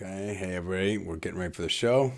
Okay, hey everybody, we're getting ready for the show.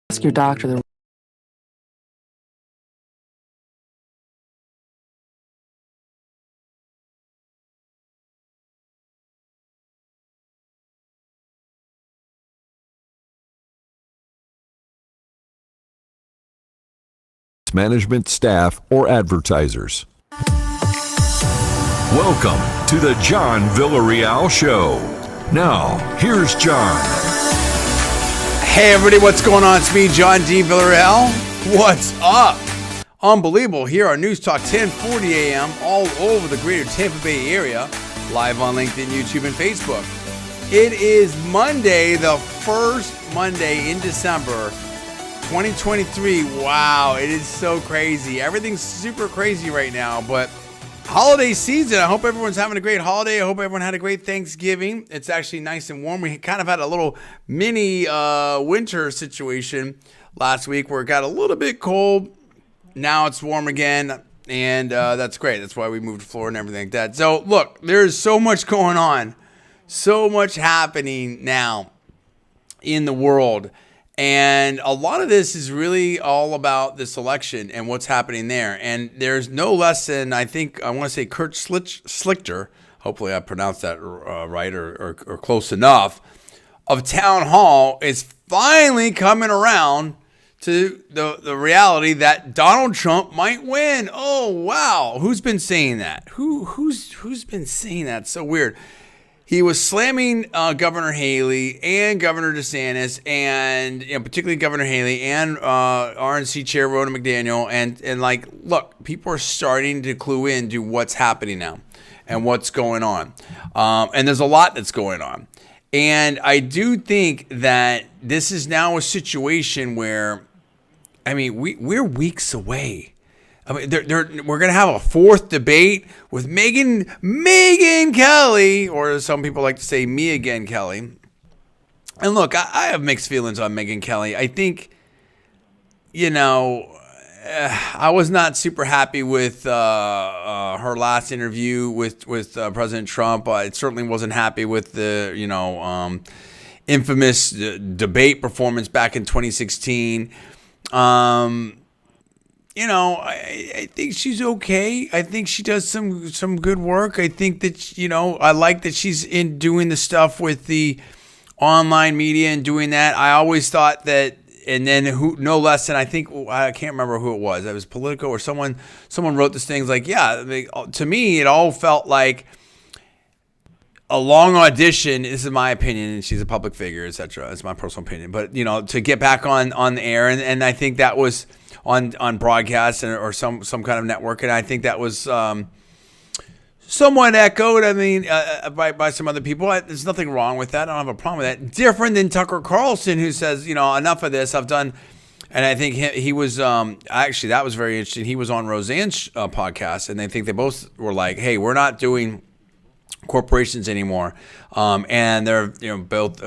Ask your doctor the management, staff, or advertisers. Welcome to the John Villarreal Show. Now, here's John. Hey everybody, what's going on? It's me, John D. Villarreal. What's up? Unbelievable here on Newstalk 1040am, all over the greater Tampa Bay area, live on LinkedIn, YouTube, and Facebook. It is Monday, the first Monday in December, 2023. Wow, it is so crazy. Everything's super crazy right now, but holiday season. I hope everyone's having a great holiday. I hope everyone had a great Thanksgiving. It's actually nice and warm. We kind of had a little mini winter situation last week where it got a little bit cold. Now it's warm again, and that's great. That's why we moved to Florida and everything like that. So, look, there's so much going on, so much happening now in the world. And a lot of this is really all about this election and what's happening there. And there's no less than, I want to say Kurt Schlichter, hopefully I pronounced that right or close enough, of Town Hall is finally coming around to the reality that Donald Trump might win. Oh, wow. Who's been saying that? Who's been saying that? So weird. He was slamming Governor Haley and Governor DeSantis, and particularly Governor Haley and RNC Chair Ronna McDaniel, and like, look, people are starting to clue into what's happening now and what's going on, and there's a lot that's going on, and I do think that this is now a situation where, I mean, we're weeks away. I mean, we're going to have a fourth debate with Megyn Kelly, or some people like to say me again, Kelly. And look, I have mixed feelings on Megyn Kelly. I think, I was not super happy with her last interview with President Trump. I certainly wasn't happy with the, infamous debate performance back in 2016. I think she's okay. I think she does some good work. I think that, I like that she's in doing the stuff with the online media and doing that. I always thought that, and then no less than, I can't remember who it was. It was Politico or someone wrote this thing like, to me, it all felt like a long audition. This is my opinion, and she's a public figure, etc. It's my personal opinion. But, to get back on the air, and I think that was on broadcast or some kind of network, and I think that was somewhat echoed. I mean, by some other people. There's nothing wrong with that. I don't have a problem with that. Different than Tucker Carlson, who says, enough of this. I've done, and I think he was actually, that was very interesting. He was on Roseanne's podcast, and I think they both were like, "Hey, we're not doing corporations anymore," and they're both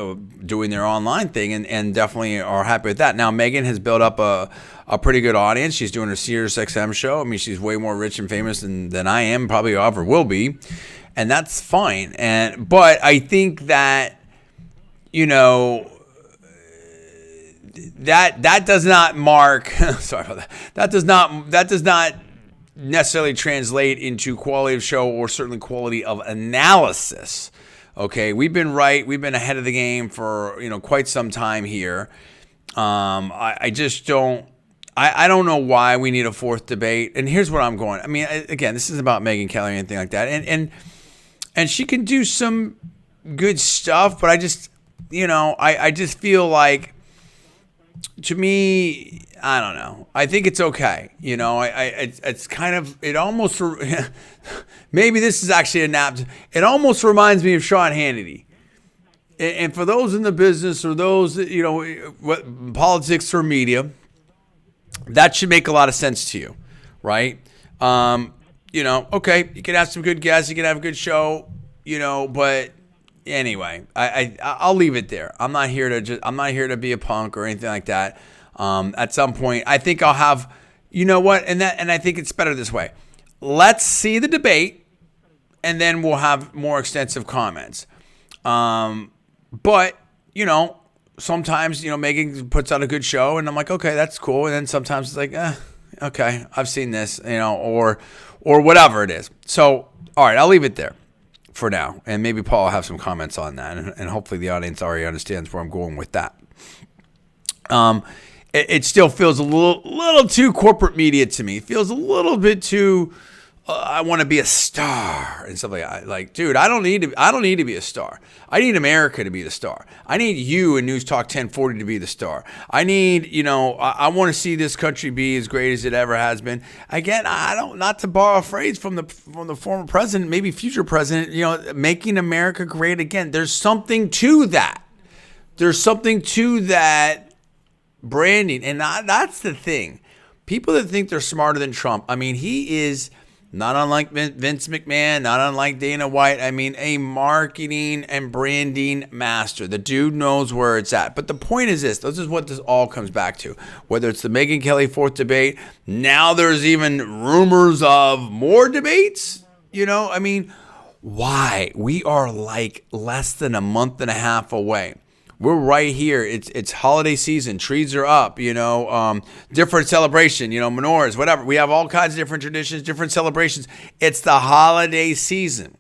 doing their online thing, and definitely are happy with that. Now Megan has built up a pretty good audience. She's doing her Sirius XM show. I mean, she's way more rich and famous than I am, probably ever will be, and that's fine. But I think that that does not mark. Sorry about that. That does not necessarily translate into quality of show or certainly quality of analysis. Okay, we've been ahead of the game for quite some time here. I just don't. I don't know why we need a fourth debate. And here's where I'm going. I mean, again, this isn't about Megyn Kelly or anything like that. And she can do some good stuff, but I just I just feel like, to me, I don't know. I think it's okay. It's kind of, it almost, maybe this is actually a nap. It almost reminds me of Sean Hannity. And for those in the business or those, politics or media, that should make a lot of sense to you, right? Okay, you can have some good guests, you can have a good show, but anyway, I'll leave it there. I'm not here to be a punk or anything like that. At some point, I think I'll have, and I think it's better this way. Let's see the debate, and then we'll have more extensive comments. But sometimes Megan puts out a good show, and I'm like, okay, that's cool. And then sometimes it's like, okay, I've seen this, or whatever it is. So, all right, I'll leave it there for now, and maybe Paul will have some comments on that, and hopefully the audience already understands where I'm going with that. It still feels a little too corporate media to me. It feels a little bit too. I want to be a star and stuff like that. Like, dude, I don't need to be a star. I need America to be the star. I need you in Newstalk 1040 to be the star. I need, I want to see this country be as great as it ever has been. Again, not to borrow a phrase from the former president, maybe future president, making America great again. There's something to that. There's something to that branding, and that's the thing. People that think they're smarter than Trump. I mean, he is not unlike Vince McMahon, not unlike Dana White. I mean, a marketing and branding master. The dude knows where it's at. But the point is this is what this all comes back to. Whether it's the Megyn Kelly fourth debate, now there's even rumors of more debates. I mean, why? We are like less than a month and a half away. We're right here. It's holiday season. Trees are up, different celebration, menorahs, whatever. We have all kinds of different traditions, different celebrations. It's the holiday season.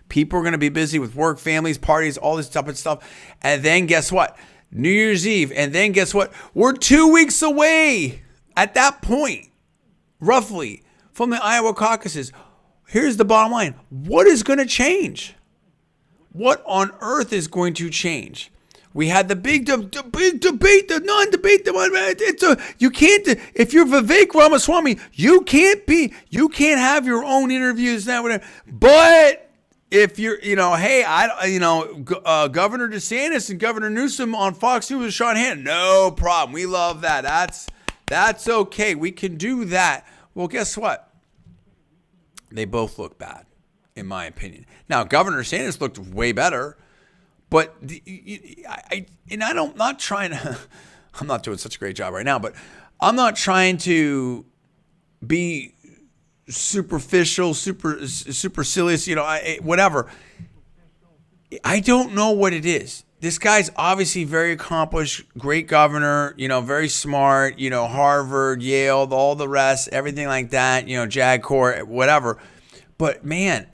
People are going to be busy with work, families, parties, all this type of stuff. And then guess what? New Year's Eve. And then guess what? We're 2 weeks away at that point, roughly, from the Iowa caucuses. Here's the bottom line. What is going to change? What on earth is going to change? We had the big debate, the non-debate. You can't, if you're Vivek Ramaswamy, you can't have your own interviews now, whatever. But if you're, Governor DeSantis and Governor Newsom on Fox News with Sean Hannity, no problem. We love that. That's okay. We can do that. Well, guess what? They both look bad, in my opinion. Now, Governor DeSantis looked way better, but I'm not trying to. I'm not doing such a great job right now, but I'm not trying to be superficial, supercilious. Whatever. I don't know what it is. this guy's obviously very accomplished, great governor, very smart, Harvard, Yale, all the rest, everything like that, JAG Corps, whatever. But man,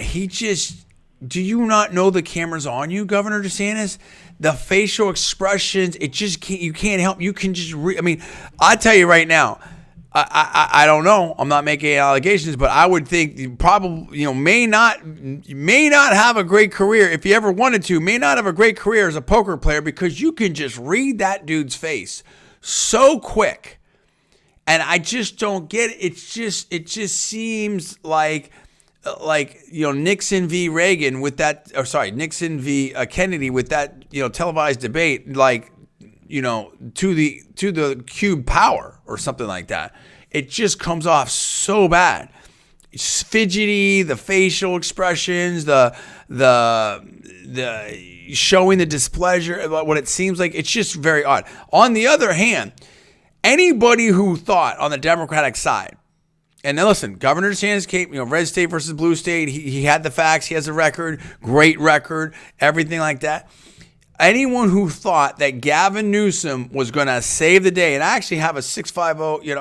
do you not know the camera's on you, Governor DeSantis? The facial expressions, you can't help. You can just I tell you right now, I don't know. I'm not making allegations, but I would think you probably, may not have a great career if you ever wanted to. May not have a great career as a poker player because you can just read that dude's face so quick, and I just don't get it. It just seems like Nixon v. Reagan with that, Nixon v. Kennedy with that televised debate, to the cube power or something like that. It just comes off so bad. It's fidgety, the facial expressions, the showing the displeasure, what it seems like. It's just very odd. On the other hand, anybody who thought on the Democratic side, and now listen, Governor DeSantis came, red state versus blue state. He had the facts. He has a record, great record, everything like that. Anyone who thought that Gavin Newsom was going to save the day, and I actually have a 650,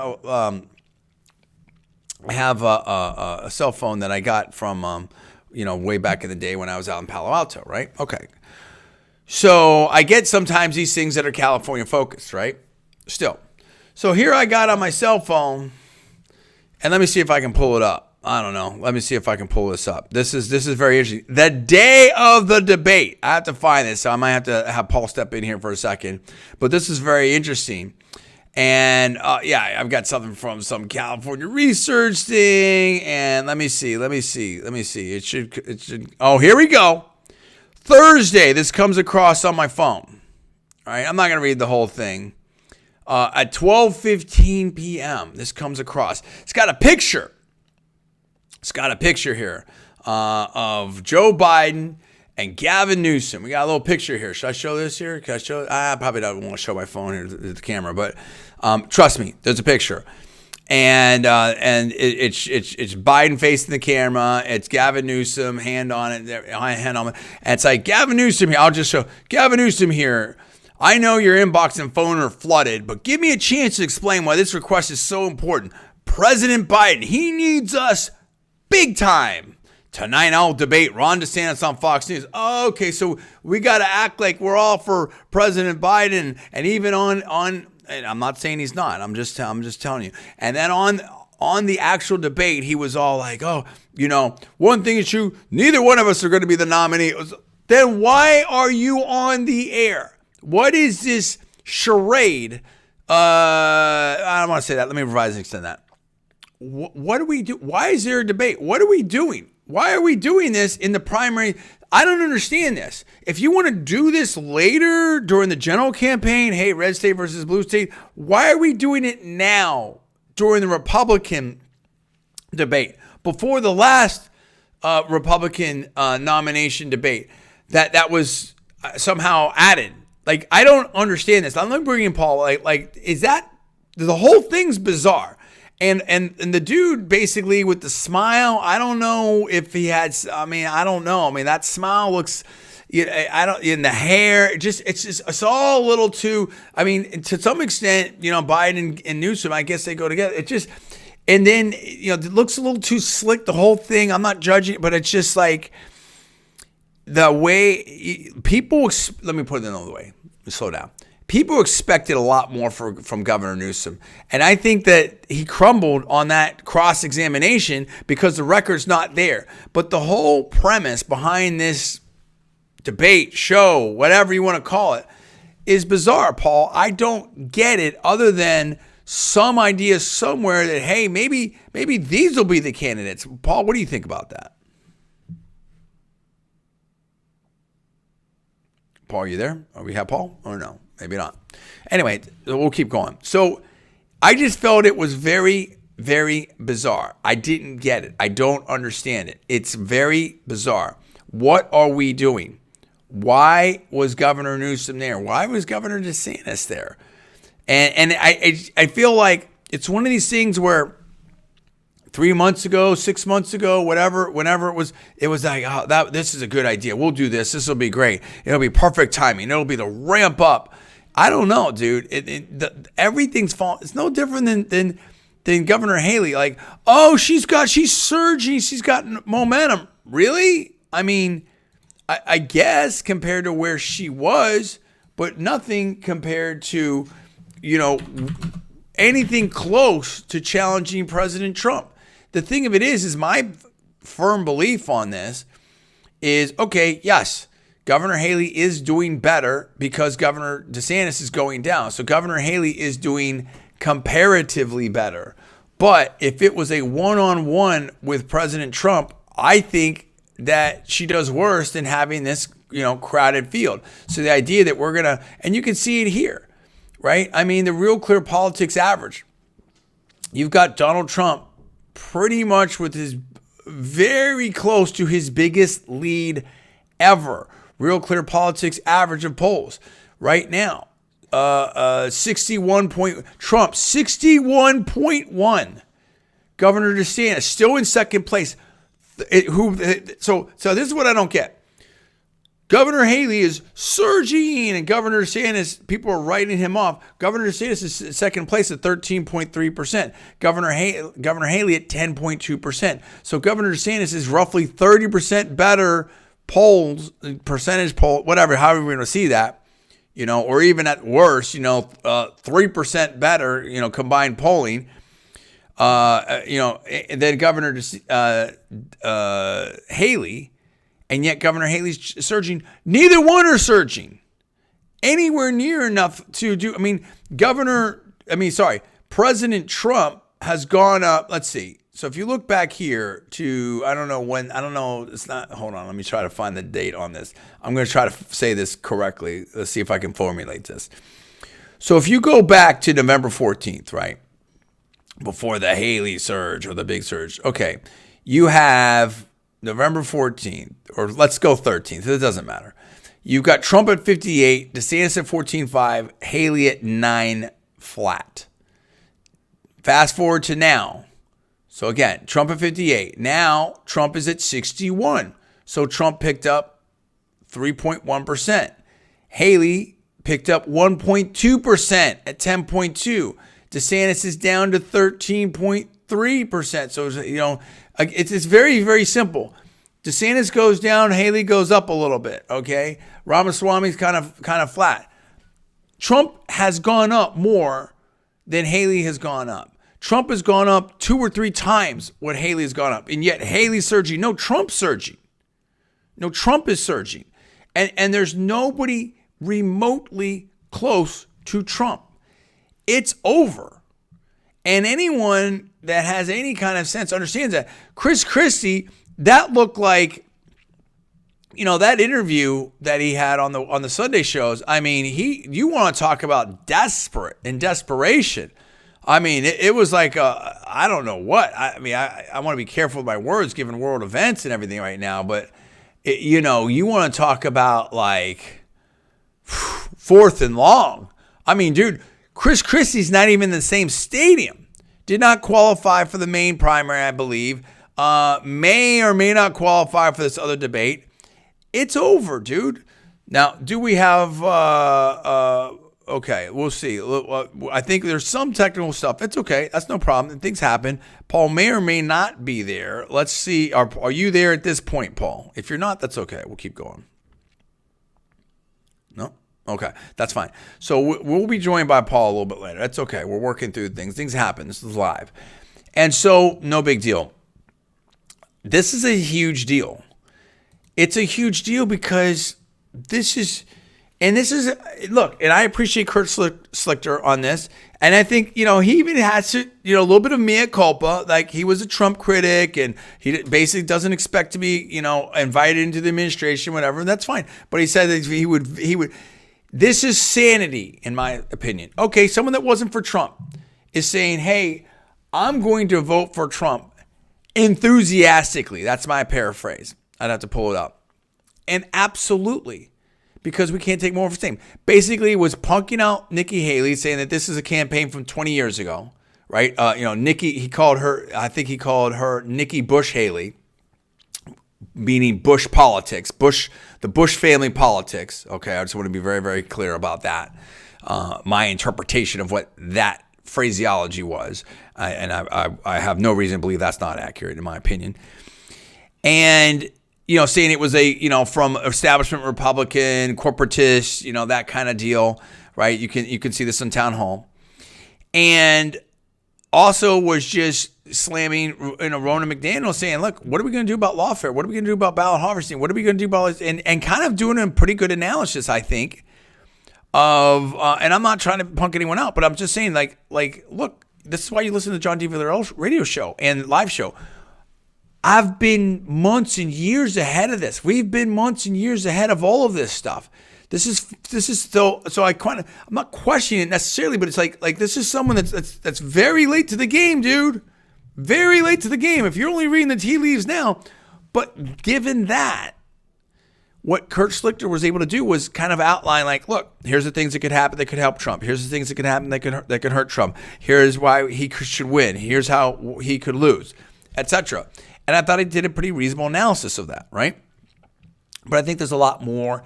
I have a cell phone that I got from, way back in the day when I was out in Palo Alto, right? Okay. So I get sometimes these things that are California focused, right? Still. So here I got on my cell phone, and let me see if I can pull it up. I don't know. Let me see if I can pull this up. This is very interesting. The day of the debate. I have to find this, so I might have to have Paul step in here for a second. But this is very interesting. And I've got something from some California research thing. And let me see. It should. Oh, here we go. Thursday. This comes across on my phone. All right. I'm not going to read the whole thing. At 12:15 p.m. This comes across. It's got a picture. Here of Joe Biden and Gavin Newsom. We got a little picture here. Should I show this here? Can I show it? I probably don't want to show my phone here to the camera, but trust me, there's a picture. And it's Biden facing the camera. It's Gavin Newsom, hand on it, hand on it. And it's like, Gavin Newsom here. I'll just show Gavin Newsom here. I know your inbox and phone are flooded, but give me a chance to explain why this request is so important. President Biden, he needs us big time. Tonight I'll debate Ron DeSantis on Fox News. Oh, okay, so we got to act like we're all for President Biden, and even on. And I'm not saying he's not. I'm just telling you. And then on the actual debate, he was all like, "Oh, one thing is true. Neither one of us are going to be the nominee." Then why are you on the air? What is this charade? I don't want to say that. Let me revise and extend that. What do we do? Why is there a debate? What are we doing? Why are we doing this in the primary? I don't understand this. If you want to do this later during the general campaign, hey, red state versus blue state, why are we doing it now during the Republican debate? Before the last Republican nomination debate that was somehow added. Like, I don't understand this. I'm bringing Paul. Like, is that the whole thing's bizarre? And the dude basically with the smile, I don't know if he had. I don't know. That smile looks. In the hair, it's all a little too. To some extent, Biden and Newsom, I guess they go together. And then it looks a little too slick. The whole thing. I'm not judging, but it's just like the way people. Let me put it another way. Slow down. People expected a lot more from Governor Newsom. And I think that he crumbled on that cross-examination because the record's not there. But the whole premise behind this debate, show, whatever you want to call it, is bizarre, Paul. I don't get it other than some idea somewhere that, hey, maybe these will be the candidates. Paul, what do you think about that? Paul, are you there? Are we have Paul or no? Maybe not. Anyway, we'll keep going. So I just felt it was very, very bizarre. I didn't get it. I don't understand it. It's very bizarre. What are we doing? Why was Governor Newsom there? Why was Governor DeSantis there? And I feel like it's one of these things where 3 months ago, 6 months ago, whenever it was like, oh, this is a good idea. We'll do this. This will be great. It'll be perfect timing. It'll be the ramp up. I don't know, dude. Everything's falling. It's no different than Governor Haley. Like, oh, she's surging. She's got momentum. Really? I mean, I guess compared to where she was, but nothing compared to, anything close to challenging President Trump. The thing of it is my firm belief on this is, okay, yes, Governor Haley is doing better because Governor DeSantis is going down. So Governor Haley is doing comparatively better. But if it was a one-on-one with President Trump, I think that she does worse than having this, crowded field. So the idea that we're going to, and you can see it here, right? I mean, the Real Clear Politics average, you've got Donald Trump pretty much with his very close to his biggest lead ever. Real Clear Politics average of polls right now, 61 point, Trump 61.1, Governor DeSantis still in second place. So this is what I don't get. Governor Haley is surging and Governor DeSantis, people are writing him off. Governor DeSantis is in second place at 13.3%. Governor Haley at 10.2%. So Governor DeSantis is roughly 30% better polls, percentage poll, whatever, however we're going to see that, or even at worst, 3% better, combined polling, than Governor Haley. And yet Governor Haley's surging. Neither one are surging anywhere near enough to do. President Trump has gone up. Let's see. So if you look back here to, it's not, hold on. Let me try to find the date on this. I'm going to try to say this correctly. Let's see if I can formulate this. So if you go back to November 14th, right? Before the Haley surge or the big surge. Okay. You have November 14th, or let's go 13th. It doesn't matter. You've got Trump at 58, DeSantis at 14.5, Haley at 9 flat. Fast forward to now. So again, Trump at 58. Now Trump is at 61. So Trump picked up 3.1%. Haley picked up 1.2% at 10.2. DeSantis is down to 13.3%. So, it's very, very simple. DeSantis goes down, Haley goes up a little bit, okay? Ramaswamy's kind of flat. Trump has gone up more than Haley has gone up. Trump has gone up 2 or 3 times what Haley has gone up. And yet Haley's surging. No, Trump's surging. No, Trump is surging. And there's nobody remotely close to Trump. It's over. And anyone that has any kind of sense understands that. Chris Christie, that looked like, that interview that he had on the Sunday shows. I mean, you want to talk about desperate and desperation. I mean, it was like, I don't know what. I want to be careful with my words given world events and everything right now. But, you want to talk about like 4th and long. I mean, dude, Chris Christie's not even in the same stadium. Did not qualify for the main primary, I believe. May or may not qualify for this other debate. It's over, dude. Now, do we have... okay, we'll see. I think there's some technical stuff. It's okay. That's no problem. Things happen. Paul may or may not be there. Let's see. Are you there at this point, Paul? If you're not, that's okay. We'll keep going. No? Okay, that's fine. So we'll be joined by Paul a little bit later. That's okay. We're working through things. Things happen. This is live. And so, no big deal. This is a huge deal. It's a huge deal because look, and I appreciate Kurt Schlichter on this. And I think, he even has to, a little bit of mea culpa. Like, he was a Trump critic and he basically doesn't expect to be, invited into the administration, whatever. And that's fine. But he said that he would. This is sanity, in my opinion. Okay, someone that wasn't for Trump is saying, hey, I'm going to vote for Trump enthusiastically. That's my paraphrase. I'd have to pull it up. And absolutely, because we can't take more of the same. Basically, it was punking out Nikki Haley, saying that this is a campaign from 20 years ago, right? Nikki, I think he called her Nikki Bush Haley, meaning Bush politics, the Bush family politics. Okay, I just want to be very, very clear about that. My interpretation of what that phraseology was, and I have no reason to believe that's not accurate in my opinion. And saying it was from establishment Republican, corporatist, that kind of deal, right? You can see this on Town Hall, and also was just slamming Ronna McDaniel, saying, look, what are we going to do about lawfare? What are we going to do about ballot harvesting? What are we going to do about this? And kind of doing a pretty good analysis, I think, of, and I'm not trying to punk anyone out, but I'm just saying, like, look, this is why you listen to the John D. Villarreal radio show and live show. I've been months and years ahead of this. We've been months and years ahead of all of this stuff. This is so I'm not questioning it necessarily, but it's like this is someone that's very late to the game, dude. Very late to the game. If you're only reading the tea leaves now, but given that, what Kurt Schlichter was able to do was kind of outline, like, look, here's the things that could happen that could help Trump. Here's the things that could happen that could hurt Trump. Here's why he should win. Here's how he could lose, etc. And I thought he did a pretty reasonable analysis of that, right? But I think there's a lot more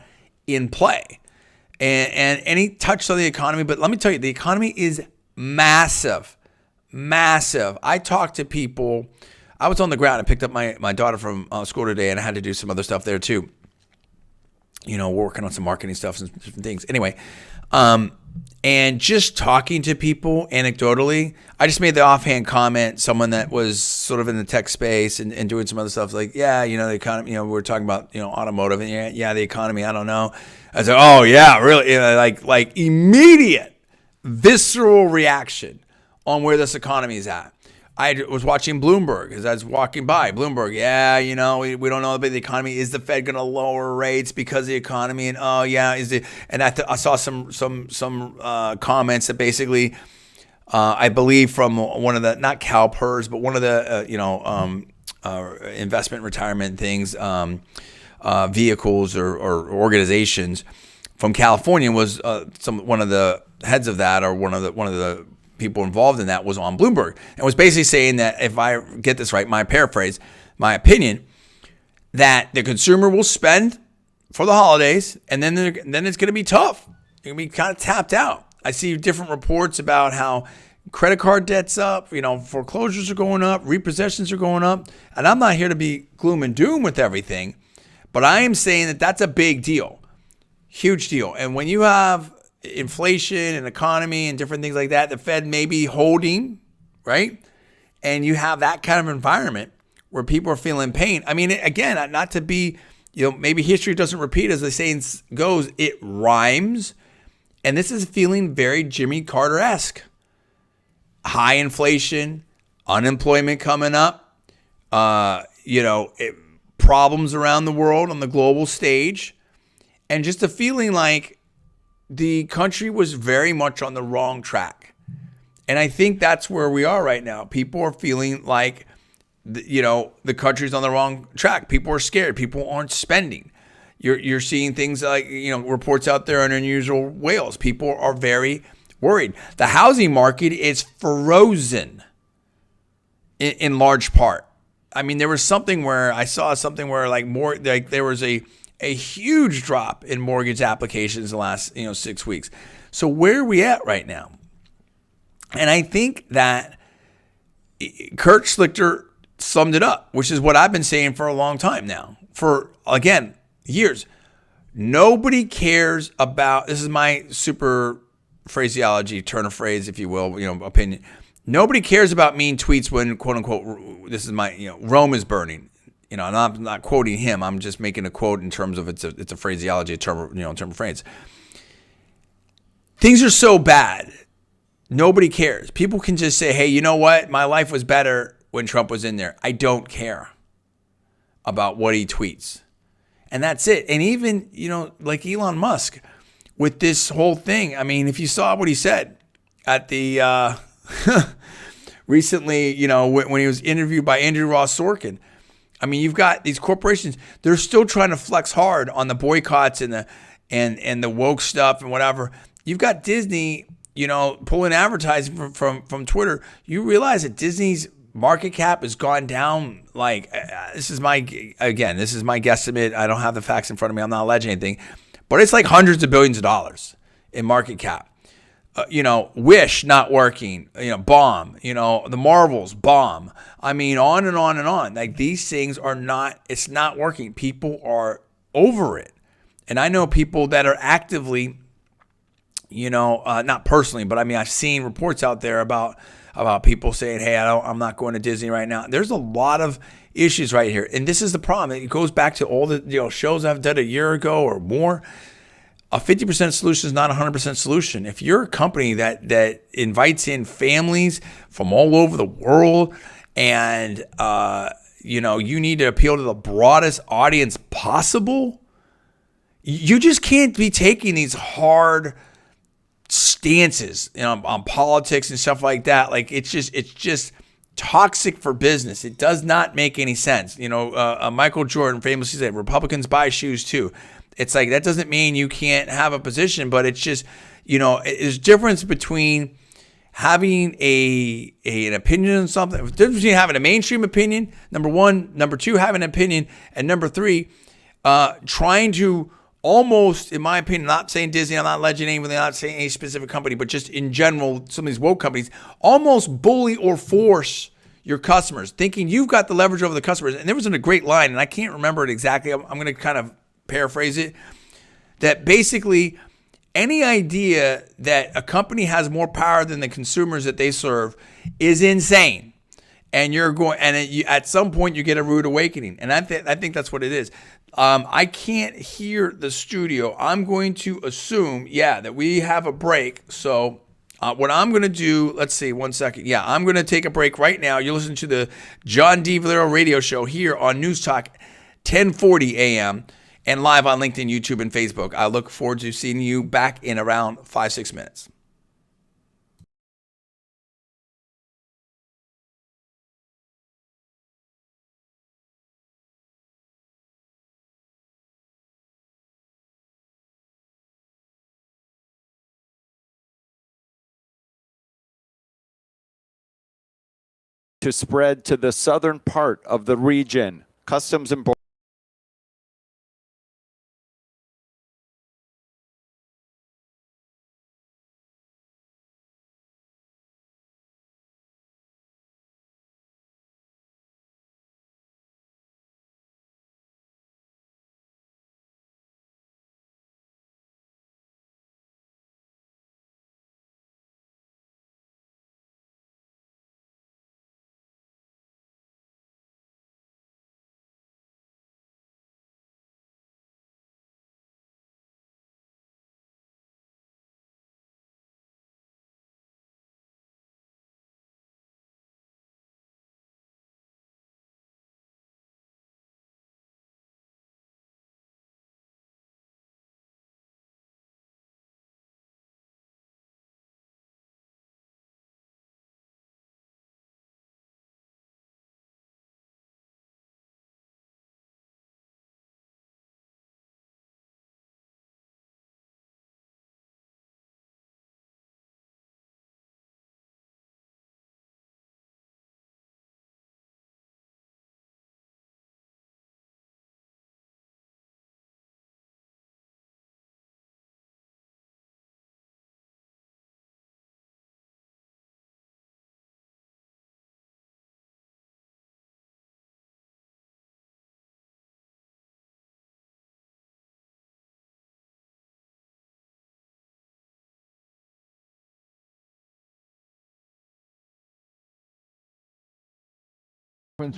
in play. And he touched on the economy, but let me tell you, the economy is massive. Massive. I talked to people. I was on the ground. I picked up my daughter from school today, and I had to do some other stuff there too. Working on some marketing stuff and different things. Anyway, and just talking to people anecdotally, I just made the offhand comment, someone that was sort of in the tech space and doing some other stuff, like, yeah, the economy, we were talking about, automotive, and yeah, the economy, I don't know. I said, oh yeah, really? Like immediate visceral reaction on where this economy is at. I was watching Bloomberg as I was walking by. Bloomberg, yeah, we don't know about the economy. Is the Fed going to lower rates because of the economy? And oh yeah, and I saw some comments that basically, I believe from one of the, not CalPERS, but one of the investment retirement things, vehicles or organizations from California was one of the heads of that, or one of the people involved in that was on Bloomberg, and was basically saying that, if I get this right, my opinion, that the consumer will spend for the holidays, and then it's going to be tough. You're going to be kind of tapped out. I see different reports about how credit card debt's up, foreclosures are going up, repossessions are going up, and I'm not here to be gloom and doom with everything, but I am saying that that's a big deal, huge deal. And when you have inflation and economy and different things like that, the Fed may be holding, right? And you have that kind of environment where people are feeling pain. I mean, again, not to be, maybe history doesn't repeat, as the saying goes, it rhymes. And this is feeling very Jimmy Carter-esque. High inflation, unemployment coming up, problems around the world on the global stage, and just a feeling like the country was very much on the wrong track. And I think that's where we are right now. People are feeling like, the country's on the wrong track. People are scared. People aren't spending. You're seeing things like, reports out there on unusual whales. People are very worried. The housing market is frozen in large part. I mean, there was something where I saw there was a huge drop in mortgage applications the last 6 weeks. So where are we at right now? And I think that Kurt Schlichter summed it up, which is what I've been saying for a long time now, for, again, years. Nobody cares about, this is my super phraseology, turn of phrase, if you will, opinion. Nobody cares about mean tweets when, quote unquote, this is my, Rome is burning. And I'm not quoting him. I'm just making a quote in terms of it's a phraseology, a term of phrase. Things are so bad. Nobody cares. People can just say, hey, you know what? My life was better when Trump was in there. I don't care about what he tweets. And that's it. And even, like Elon Musk with this whole thing. I mean, if you saw what he said at the recently, when he was interviewed by Andrew Ross Sorkin. I mean, you've got these corporations, they're still trying to flex hard on the boycotts and the woke stuff and whatever. You've got Disney pulling advertising from Twitter, you realize that Disney's market cap has gone down. Like, this is my guesstimate. I don't have the facts in front of me. I'm not alleging anything, but it's like hundreds of billions of dollars in market cap. Wish not working, bomb, the Marvels, bomb. I mean, on and on and on. Like, these things it's not working. People are over it. And I know people that are actively, not personally, but I mean, I've seen reports out there about people saying, hey, I'm not going to Disney right now. There's a lot of issues right here. And this is the problem. It goes back to all the shows I've done a year ago or more. A 50% solution is not a 100% solution. If you're a company that invites in families from all over the world and, you need to appeal to the broadest audience possible, you just can't be taking these hard stances on politics and stuff like that. Like, it's just toxic for business. It does not make any sense. Michael Jordan famously said, Republicans buy shoes too. It's like, that doesn't mean you can't have a position, but it's just, there's a difference between having an opinion on something. There's a difference between having a mainstream opinion, number one, number two, having an opinion, and number three, trying to almost, in my opinion, not saying Disney, I'm not alleging anything, not saying any specific company, but just in general, some of these woke companies almost bully or force your customers, thinking you've got the leverage over the customers. And there was a great line, and I can't remember it exactly. I'm going to kind of paraphrase it, that basically any idea that a company has more power than the consumers that they serve is insane. And at some point you get a rude awakening. And I think that's what it is. I can't hear the studio. I'm going to assume, that we have a break. So what I'm going to do, let's see, 1 second. Yeah, I'm going to take a break right now. You're listening to the John D. Villarreal radio show here on Newstalk 1040 AM and live on LinkedIn, YouTube, and Facebook. I look forward to seeing you back in around 5-6 minutes. To spread to the southern part of the region. Customs and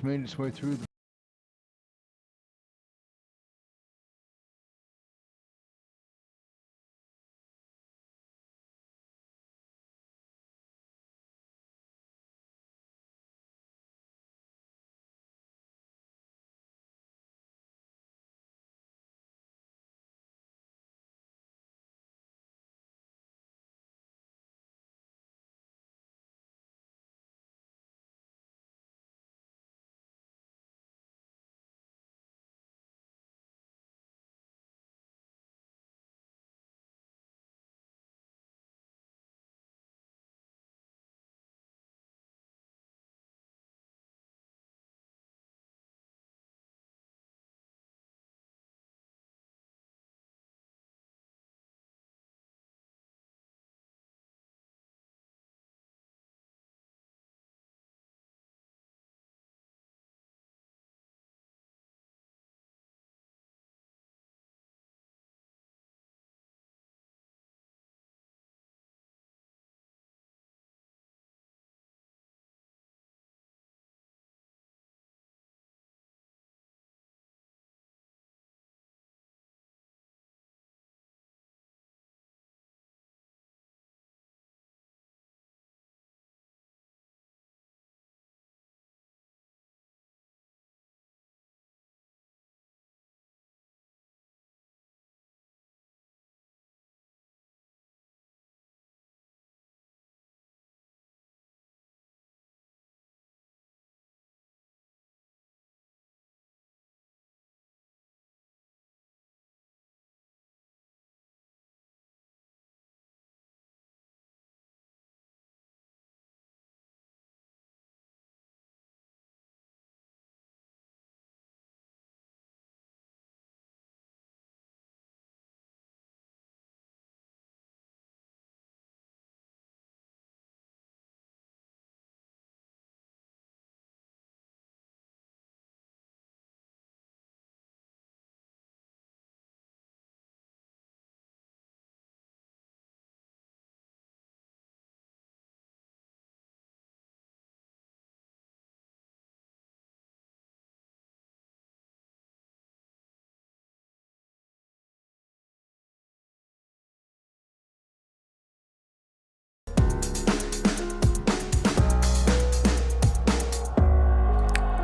made its way through the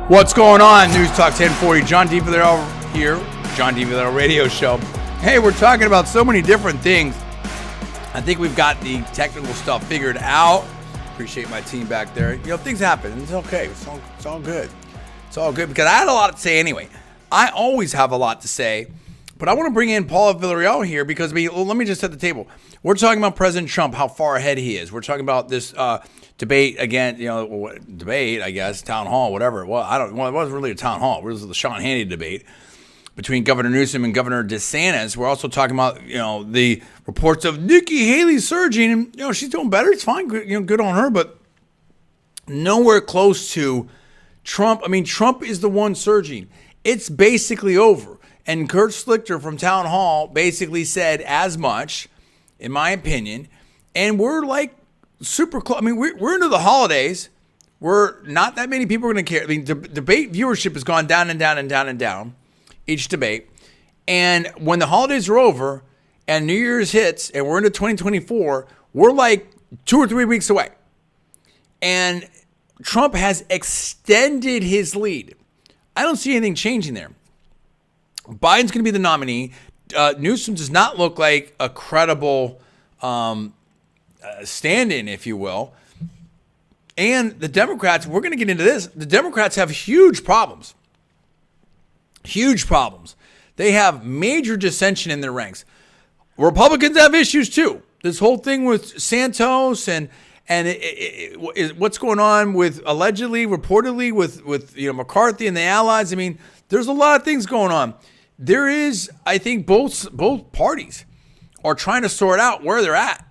What's going on? Newstalk 1040. John D. Villarreal here. John D. Villarreal Radio Show. Hey, we're talking about so many different things. I think we've got the technical stuff figured out. Appreciate my team back there. You know, things happen. It's okay. It's all good. It's all good because I had a lot to say anyway. I always have a lot to say, but I want to bring in Paul Villarreal here because let me just set the table. We're talking about President Trump, how far ahead he is. We're talking about this debate again, debate, I guess, town hall, whatever it was. It wasn't really a town hall. It was the Sean Hannity debate between Governor Newsom and Governor DeSantis. We're also talking about, the reports of Nikki Haley surging, and, she's doing better. It's fine. Good on her, but nowhere close to Trump. I mean, Trump is the one surging. It's basically over. And Kurt Schlichter from Town Hall basically said as much, in my opinion, and we're like super close. I mean, we're into the holidays. We're not that many people are going to care. I mean, debate viewership has gone down and down and down and down each debate. And when the holidays are over and New Year's hits and we're into 2024, we're like 2 or 3 weeks away. And Trump has extended his lead. I don't see anything changing there. Biden's going to be the nominee. Newsom does not look like a credible stand-in, if you will. And the Democrats, we're going to get into this. The Democrats have huge problems. Huge problems. They have major dissension in their ranks. Republicans have issues too. This whole thing with Santos and what's going on with reportedly with McCarthy and the allies. I mean, there's a lot of things going on. There is, I think, both parties are trying to sort out where they're at.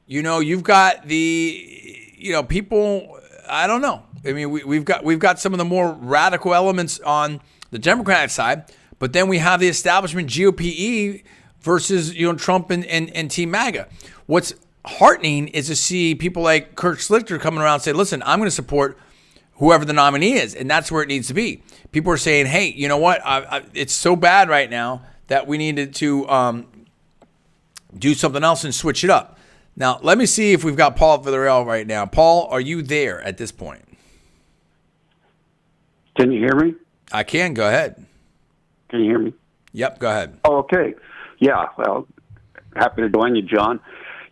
You've got the people. I don't know. I mean, we've got some of the more radical elements on the Democratic side, but then we have the establishment GOP versus Trump and Team MAGA. What's heartening is to see people like Kurt Schlichter coming around and say, listen, I'm going to support whoever the nominee is, and that's where it needs to be. People are saying, hey, you know what? It's so bad right now that we needed to do something else and switch it up. Now, let me see if we've got Paul Villarreal right now. Paul, are you there at this point? Can you hear me? I can. Go ahead. Can you hear me? Yep, go ahead. Oh, okay. Yeah, well, happy to join you, John.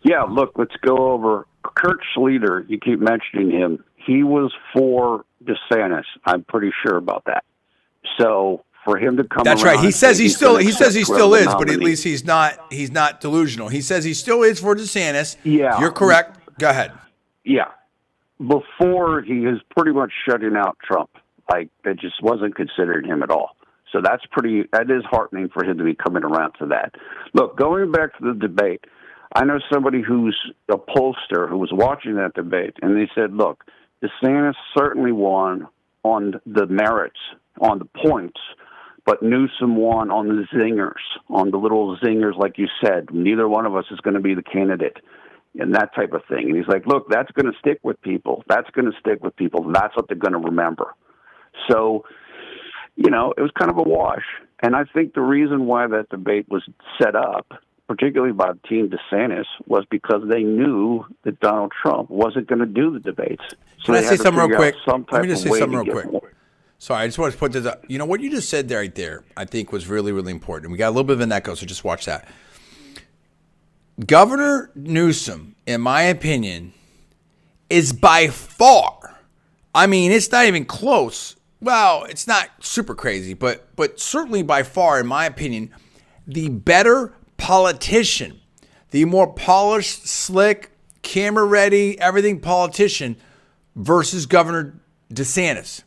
Yeah, look, let's go over Kurt Schlichter. You keep mentioning him. He was for DeSantis. I'm pretty sure about that. So for him to come, that's right. He says he still is, but at nominee. least he's not delusional. He says he still is for DeSantis. Yeah, you're correct. Go ahead. Yeah, before he is pretty much shutting out Trump. Like that just wasn't considered him at all. So that is heartening for him to be coming around to that. Look, going back to the debate, I know somebody who's a pollster who was watching that debate, and they said, look, DeSantis certainly won on the merits, on the points, but Newsom won on the zingers, on the little zingers, like you said. Neither one of us is going to be the candidate and that type of thing. And he's like, look, that's going to stick with people. That's going to stick with people. That's what they're going to remember. So, it was kind of a wash. And I think the reason why that debate was set up, particularly by Team DeSantis, was because they knew that Donald Trump wasn't going to do the debates. So Can I say something real quick? Let me just say something real quick. Sorry, I just want to put this up. What you just said right there, I think was really, really important. We got a little bit of an echo, so just watch that. Governor Newsom, in my opinion, is by far, it's not even close. Well, it's not super crazy, but certainly by far, in my opinion, the better politician, the more polished, slick, camera ready, everything politician versus Governor DeSantis.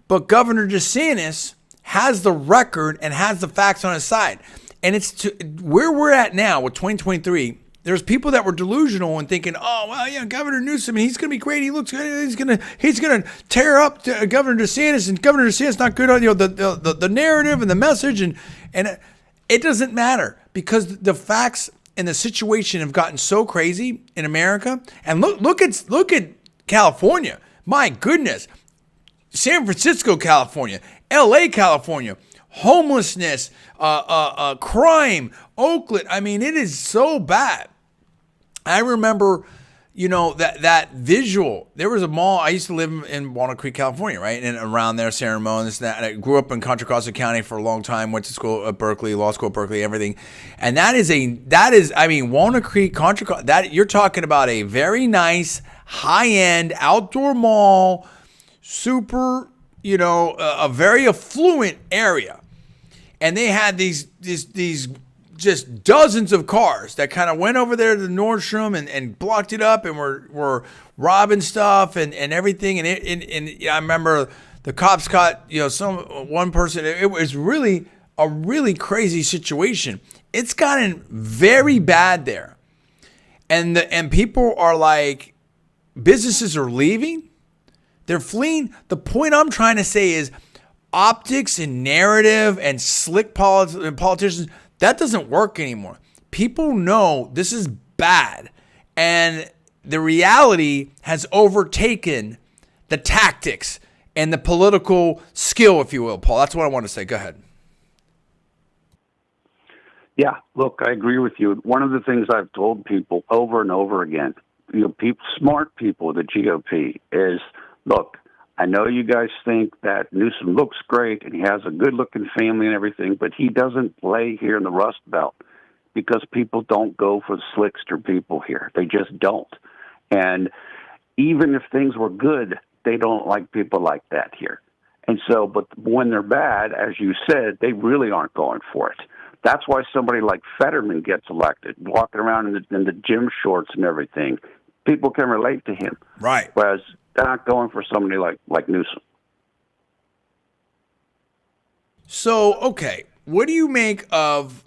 But Governor DeSantis has the record and has the facts on his side. And it's where we're at now with 2023. There's people that were delusional and thinking, oh, well, yeah, Governor Newsom, he's going to be great. He looks good. He's going to tear up Governor DeSantis, and Governor DeSantis not good on the narrative and the message, and it doesn't matter because the facts and the situation have gotten so crazy in America. And look at California. My goodness, San Francisco, California, L.A., California. Homelessness, crime, Oakland. It is so bad. I remember, that visual. There was a mall. I used to live in Walnut Creek, California, right? And around there, San Ramon, this and that. And I grew up in Contra Costa County for a long time. Went to school at Berkeley, law school at Berkeley, everything. And that is Walnut Creek, Contra Costa. That you're talking about a very nice, high-end outdoor mall, super, a very affluent area. And they had these just dozens of cars that kind of went over there to the Nordstrom and blocked it up and were robbing stuff and everything. And I remember the cops caught, one person. It was really a really crazy situation. It's gotten very bad there. And people are like, businesses are leaving. They're fleeing. The point I'm trying to say is optics and narrative and slick politicians, that doesn't work anymore. People know this is bad, and the reality has overtaken the tactics and the political skill, if you will, Paul. That's what I want to say. Go ahead. Yeah, look, I agree with you. One of the things I've told people over and over again, smart people with the GOP is, look, I know you guys think that Newsom looks great and he has a good-looking family and everything, but he doesn't play here in the Rust Belt because people don't go for the slickster people here. They just don't. And even if things were good, they don't like people like that here. And so, but when they're bad, as you said, they really aren't going for it. That's why somebody like Fetterman gets elected, walking around in the gym shorts and everything. People can relate to him. Right. Whereas they're not going for somebody like Newsom. So, okay, what do you make of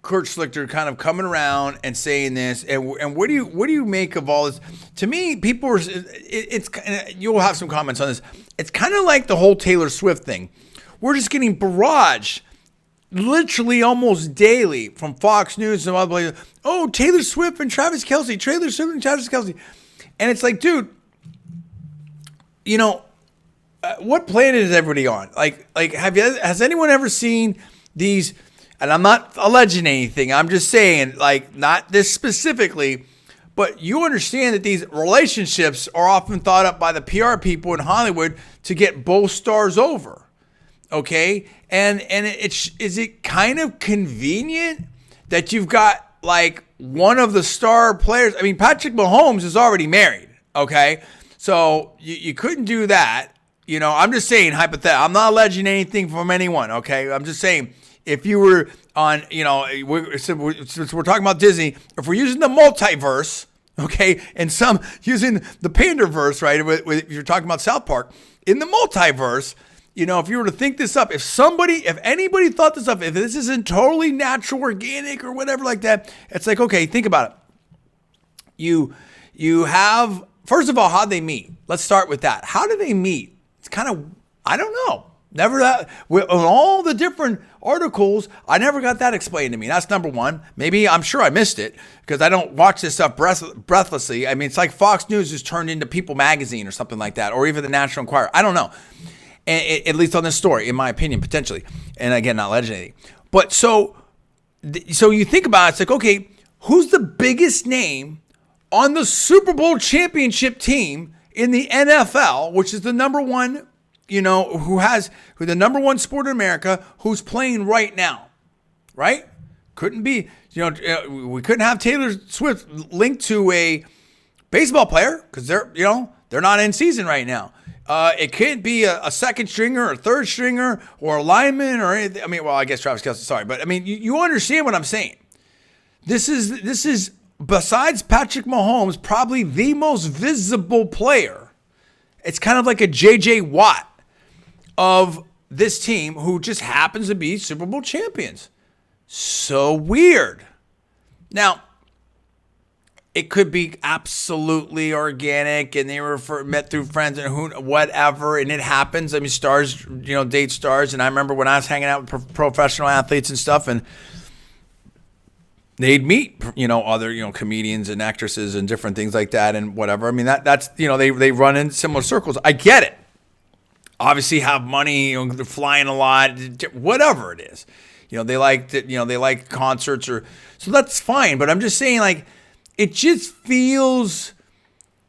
Kurt Schlichter kind of coming around and saying this? And what do you make of all this? To me, people are. It's you'll have some comments on this. It's kind of like the whole Taylor Swift thing. We're just getting barraged, literally almost daily, from Fox News and other places. Oh, Taylor Swift and Travis Kelce. Taylor Swift and Travis Kelce. And it's like, dude. What planet is everybody on? Has anyone ever seen these? And I'm not alleging anything. I'm just saying, not this specifically, but you understand that these relationships are often thought up by the PR people in Hollywood to get both stars over. Okay, and is it kind of convenient that you've got one of the star players? I mean, Patrick Mahomes is already married. Okay. So you couldn't do that. I'm just saying hypothetical. I'm not alleging anything from anyone, okay? I'm just saying if you were on, since we're talking about Disney, if we're using the multiverse, okay, and some using the Panderverse, right, if you're talking about South Park, in the multiverse, if you were to think this up, if anybody thought this up, if this isn't totally natural, organic, or whatever like that, it's like, okay, think about it. You have... First of all, how'd they meet? Let's start with that. How did they meet? It's kind of, I don't know. Never that. On all the different articles, I never got that explained to me. That's number one. Maybe, I'm sure I missed it because I don't watch this stuff breathlessly. I mean, it's like Fox News is turned into People Magazine or something like that, or even the National Enquirer. I don't know. At least on this story, in my opinion, potentially. And again, not alleging anything. But so you think about it, it's like, okay, who's the biggest name on the Super Bowl championship team in the NFL, which is the number one, who the number one sport in America, who's playing right now, right? Couldn't be, we couldn't have Taylor Swift linked to a baseball player because they're not in season right now. It can't be a second stringer or a third stringer or a lineman or anything. I mean, well, I guess Travis Kelce, sorry, but I mean, you understand what I'm saying. This is. Besides Patrick Mahomes, probably the most visible player. It's kind of like a J.J. Watt of this team who just happens to be Super Bowl champions. So weird. Now, it could be absolutely organic and they were met through friends and whatever, and it happens. I mean, stars, date stars. And I remember when I was hanging out with professional athletes and stuff, and they'd meet, other, comedians and actresses and different things like that and whatever. I mean, that's, they run in similar circles. I get it. Obviously have money, they're flying a lot, whatever it is. They like concerts so that's fine. But I'm just saying, it just feels,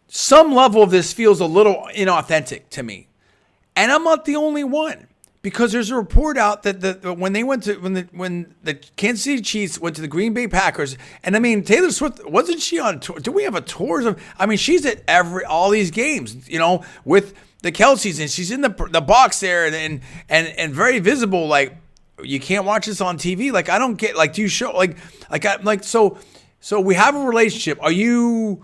some level of this feels a little inauthentic to me. And I'm not the only one, because there's a report out that when the Kansas City Chiefs went to the Green Bay Packers, and I mean, Taylor Swift, wasn't she on tour? Do we have a tour? I mean, she's at all these games, with the Kelseys, and she's in the box there, and very visible. Like, you can't watch this on TV. Like, I don't get, like, do you show, so we have a relationship. Are you,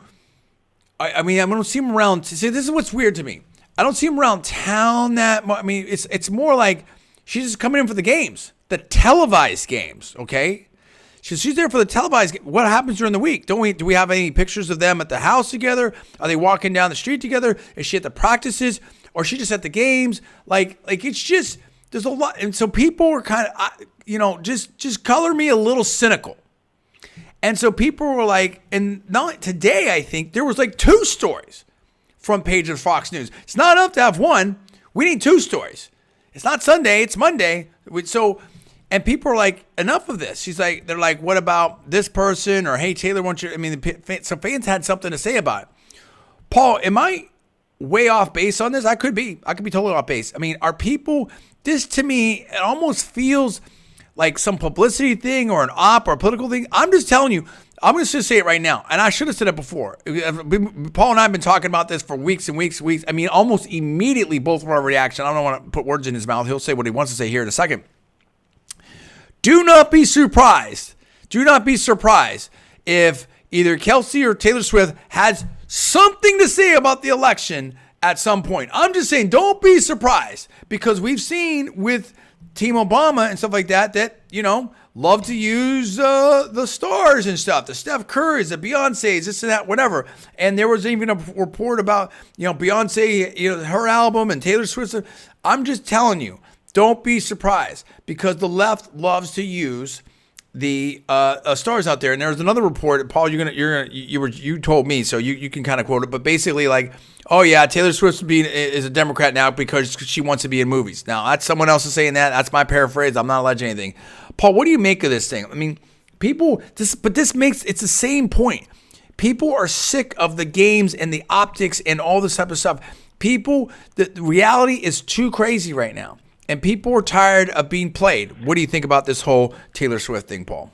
I mean, I don't see him around. See, this is what's weird to me. I don't see him around town that much. I mean, it's more like she's just coming in for the games, the televised games, okay? She's there for the televised. What happens during the week? Do we have any pictures of them at the house together? Are they walking down the street together? Is she at the practices, or is she just at the games? Like it's just, there's a lot, and so people are kind of, just color me a little cynical. And so people were like, and not today, I think there was like 2 stories front page of Fox News. It's not enough to have one. We need 2 stories. It's not Sunday, it's Monday. And people are like, enough of this. They're like, what about this person? Or, hey, Taylor, won't you? I mean, some fans had something to say about it. Paul, am I way off base on this? I could be totally off base. I mean, are people, this to me, it almost feels like some publicity thing or an op or a political thing. I'm just telling you, I'm going to just say it right now, and I should have said it before. Paul and I have been talking about this for weeks and weeks and weeks. I mean, almost immediately, both of our reaction. I don't want to put words in his mouth. He'll say what he wants to say here in a second. Do not be surprised. Do not be surprised if either Kelsey or Taylor Swift has something to say about the election at some point. I'm just saying, don't be surprised, because we've seen with Team Obama and stuff like that, love to use the stars and stuff, the Steph Currys, the Beyoncés, this and that, whatever. And there was even a report about, Beyonce, her album, and Taylor Swift. I'm just telling you, don't be surprised, because the left loves to use the stars out there. And there's another report, Paul, you told me, so you can kind of quote it, but basically like, oh yeah, Taylor Swift is a Democrat now because she wants to be in movies. Now that's someone else is saying that. That's my paraphrase. I'm not alleging anything. Paul, what do you make of this thing? I mean, it's the same point. People are sick of the games and the optics and all this type of stuff. The reality is too crazy right now. And people are tired of being played. What do you think about this whole Taylor Swift thing, Paul?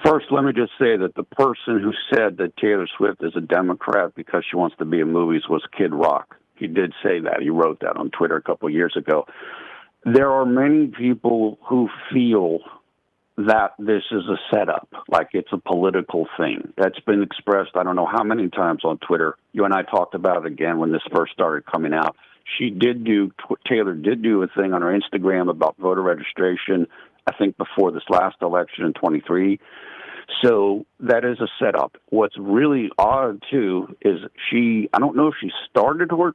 First, let me just say that the person who said that Taylor Swift is a Democrat because she wants to be in movies was Kid Rock. He did say that. He wrote that on Twitter a couple of years ago. There are many people who feel that this is a setup, like it's a political thing. That's been expressed I don't know how many times on Twitter. You and I talked about it again when this first started coming out. Taylor did do a thing on her Instagram about voter registration, I think before this last election in 23. So that is a setup. What's really odd, too, is I don't know if she started her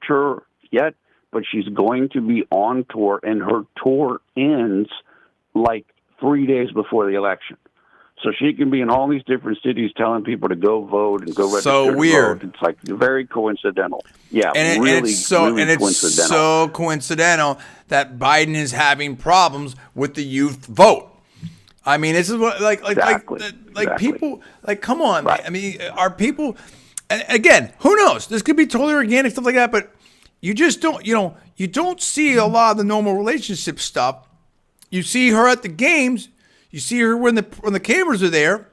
tour yet, but she's going to be on tour, and her tour ends like 3 days before the election. So she can be in all these different cities telling people to go vote and go register. So weird. It's like very coincidental. Yeah, and really, it's so really coincidental. So coincidental that Biden is having problems with the youth vote. I mean, this is what Exactly. people like, come on, Right. man. I mean, are people? And again, who knows? This could be totally organic stuff like that, but you just don't. You don't see a lot of the normal relationship stuff. You see her at the games. You see her when the cameras are there,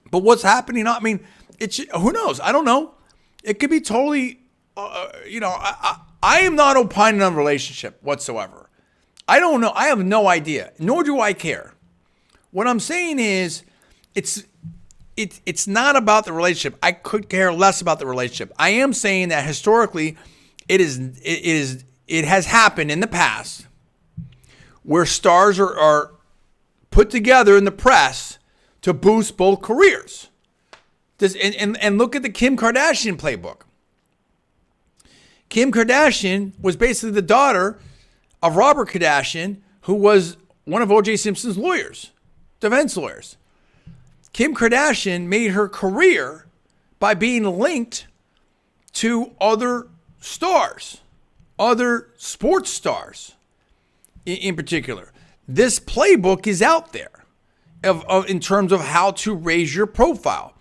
but what's happening? I mean, who knows? I don't know. It could be totally, I am not opining on a relationship whatsoever. I don't know. I have no idea, nor do I care. What I'm saying is, it's not about the relationship. I could care less about the relationship. I am saying that historically, it has happened in the past where stars are put together in the press to boost both careers. And look at the Kim Kardashian playbook. Kim Kardashian was basically the daughter of Robert Kardashian, who was one of O.J. Simpson's lawyers, defense lawyers. Kim Kardashian made her career by being linked to other stars, other sports stars in particular. This playbook is out there. in terms of how to raise your profile.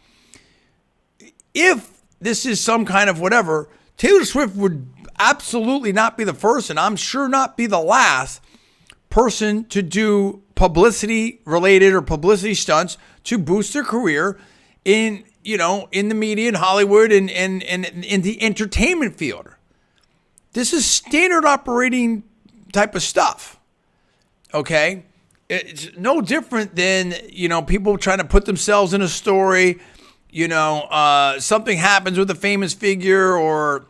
If this is some kind of whatever, Taylor Swift would absolutely not be the first, and I'm sure not be the last person to do publicity related or publicity stunts to boost their career in the media in Hollywood and in the entertainment field. This is standard operating type of stuff. Okay? It's no different than, people trying to put themselves in a story, something happens with a famous figure or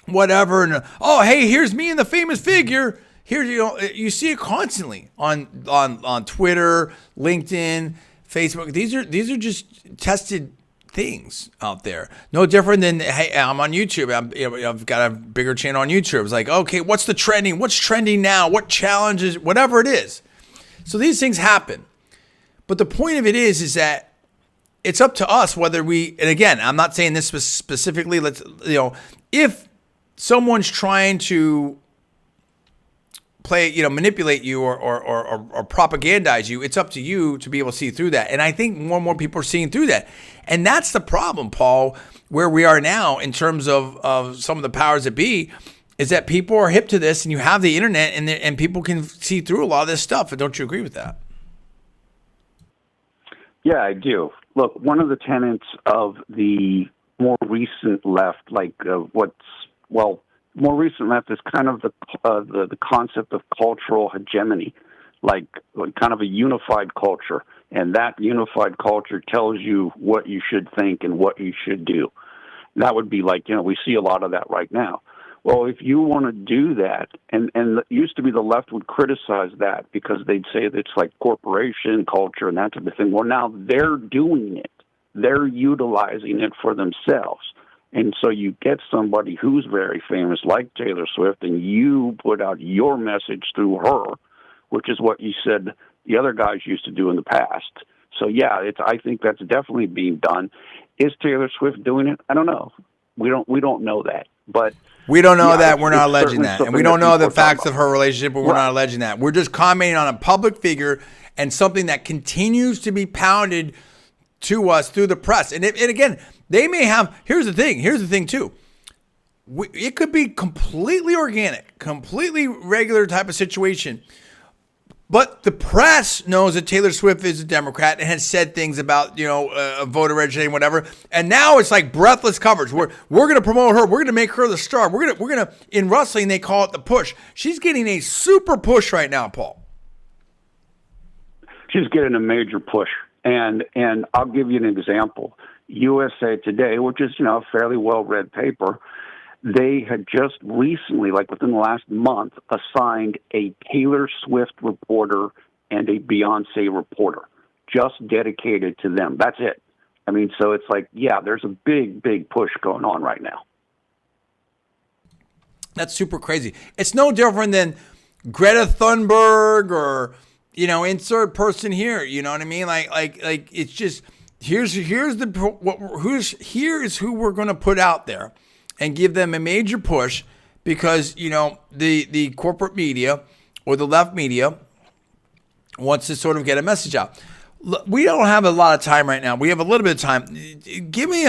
whatever, and oh, hey, here's me and the famous figure. Here, you see it constantly on Twitter, LinkedIn, Facebook. These are just tested things out there. No different than, hey, I'm on YouTube. I've got a bigger channel on YouTube. It's like, okay, what's trending now? What challenges? Whatever it is. So these things happen. But the point of it is that it's up to us whether we. And again, I'm not saying this specifically. If someone's trying to manipulate you or propagandize you, it's up to you to be able to see through that. And I think more and more people are seeing through that. And that's the problem, Paul, where we are now in terms of some of the powers that be, is that people are hip to this, and you have the internet, and people can see through a lot of this stuff. And don't you agree with that? Yeah, I do. Look, one of the tenets of the more recent left, more recent left is kind of the concept of cultural hegemony, like kind of a unified culture. And that unified culture tells you what you should think and what you should do. That would be we see a lot of that right now. Well, if you want to do that, and it used to be the left would criticize that because they'd say that it's like corporation culture and that type of thing. Well, now they're doing it. They're utilizing it for themselves. And so you get somebody who's very famous like Taylor Swift, and you put out your message through her, which is what you said the other guys used to do in the past. So, yeah, I think that's definitely being done. Is Taylor Swift doing it? I don't know. We don't know that. But we don't know that. We're not alleging that. And we don't know the facts of her relationship, but we're not alleging that. We're just commenting on a public figure and something that continues to be pounded to us through the press. And again, they may have, here's the thing too. It could be completely organic, completely regular type of situation. But the press knows that Taylor Swift is a Democrat and has said things about, voter registration, whatever. And now it's like breathless coverage. We're going to promote her. We're going to make her the star. We're going to, in wrestling, they call it the push. She's getting a super push right now, Paul. She's getting a major push. And I'll give you an example. USA Today, which is, a fairly well-read paper, they had just recently, within the last month, assigned a Taylor Swift reporter and a Beyonce reporter, just dedicated to them. That's it. I mean, so it's there's a big, big push going on right now. That's super crazy. It's no different than Greta Thunberg or, insert person here. You know what I mean? Like it's just here is who we're going to put out there and give them a major push because, the corporate media or the left media wants to sort of get a message out. We don't have a lot of time right now. We have a little bit of time. Give me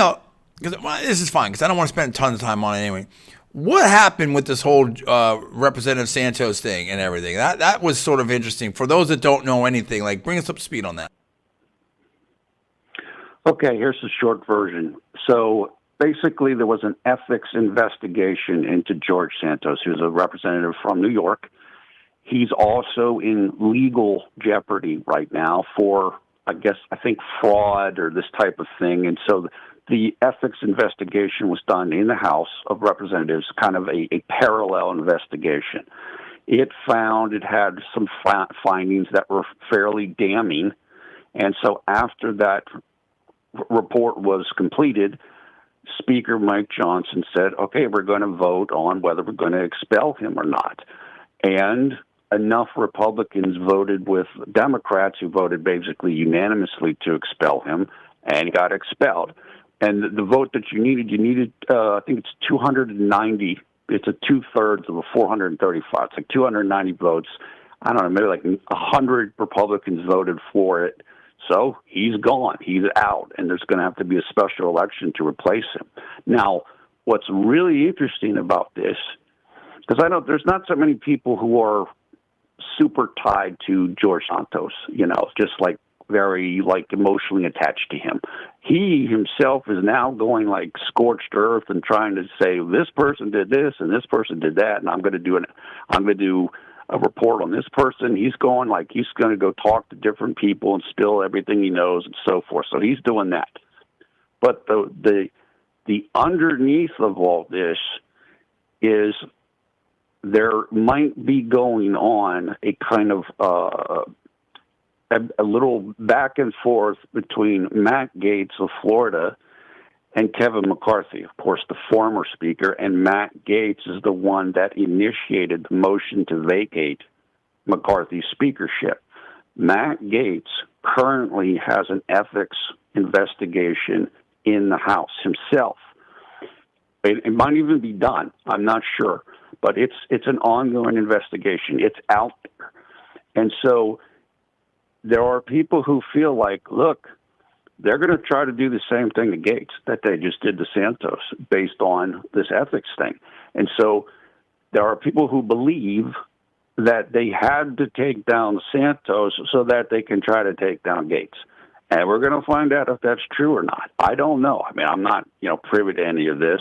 this is fine because I don't want to spend tons of time on it anyway. What happened with this whole Representative Santos thing and everything? That was sort of interesting. For those that don't know anything, bring us up to speed on that. Okay, here's the short version. So basically, there was an ethics investigation into George Santos, who's a representative from New York. He's also in legal jeopardy right now for, I think, fraud or this type of thing. And so the ethics investigation was done in the House of Representatives, kind of a parallel investigation. It had some findings that were fairly damning. And so after that report was completed, Speaker Mike Johnson said, okay, we're going to vote on whether we're going to expel him or not. And enough Republicans voted with Democrats who voted basically unanimously to expel him, and he got expelled. And the vote that you needed, I think it's 290. It's a 2/3 of a 435. It's 290 votes. I don't know, maybe like 100 Republicans voted for it. So he's gone. He's out, and there's going to have to be a special election to replace him. Now, what's really interesting about this, because I know there's not so many people who are super tied to George Santos, just like very like emotionally attached to him. He himself is now going like scorched earth and trying to say this person did this and this person did that, and I'm going to do a report on this person. He's going like he's going to go talk to different people and spill everything he knows and so forth. So he's doing that. But the underneath of all this is there might be going on a kind of a little back and forth between Matt Gaetz of Florida and Kevin McCarthy, of course, the former speaker, and Matt Gaetz is the one that initiated the motion to vacate McCarthy's speakership. Matt Gaetz currently has an ethics investigation in the House himself. It might even be done. I'm not sure, but it's an ongoing investigation. It's out there. And so there are people who feel like, look, they're going to try to do the same thing to Gaetz that they just did to Santos based on this ethics thing. And so there are people who believe that they had to take down Santos so that they can try to take down Gaetz. And we're going to find out if that's true or not. I don't know. I mean, I'm not, privy to any of this,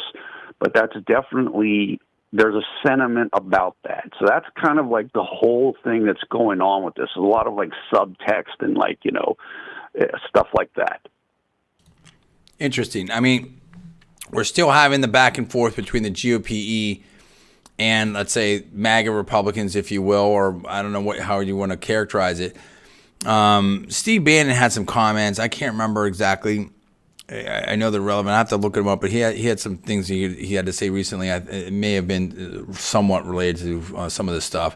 but that's definitely, there's a sentiment about that. So that's kind of like the whole thing that's going on with this. There's a lot of like subtext and like, stuff like that. Interesting. I mean, we're still having the back and forth between the GOP and, let's say, MAGA Republicans, if you will, or I don't know how you want to characterize it. Steve Bannon had some comments. I can't remember exactly. I know they're relevant. I have to look them up, but he had some things he had to say recently. It may have been somewhat related to some of this stuff.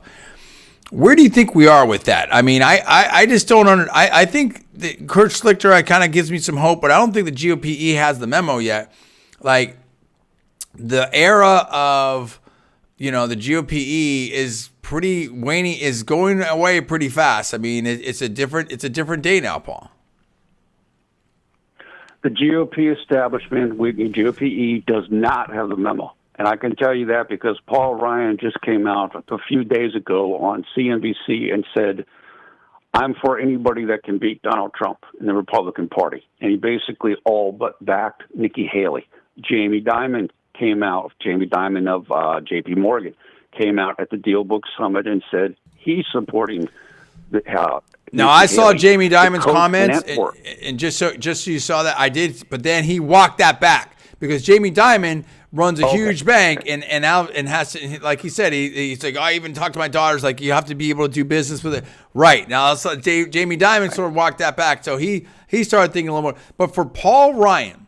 Where do you think we are with that? I mean, I just don't I think that Kurt Schlichter kind of gives me some hope, but I don't think the GOP has the memo yet. Like, the era of, the GOP is pretty waning, is going away pretty fast. I mean, it's a different day now, Paul. The GOP establishment, the GOP does not have the memo. And I can tell you that because Paul Ryan just came out a few days ago on CNBC and said, I'm for anybody that can beat Donald Trump in the Republican Party. And he basically all but backed Nikki Haley. Jamie Dimon of J.P. Morgan came out at the Deal Book Summit and said he's supporting now, Nikki I saw Haley, Jamie Dimon's comments, network. and just so you saw that, I did, but then he walked that back because Jamie Dimon runs a huge bank and has to, like he said, he's like, I even talked to my daughters, like, you have to be able to do business with it. Right. Now, Jamie Dimon sort of walked that back, so he started thinking a little more. But for Paul Ryan,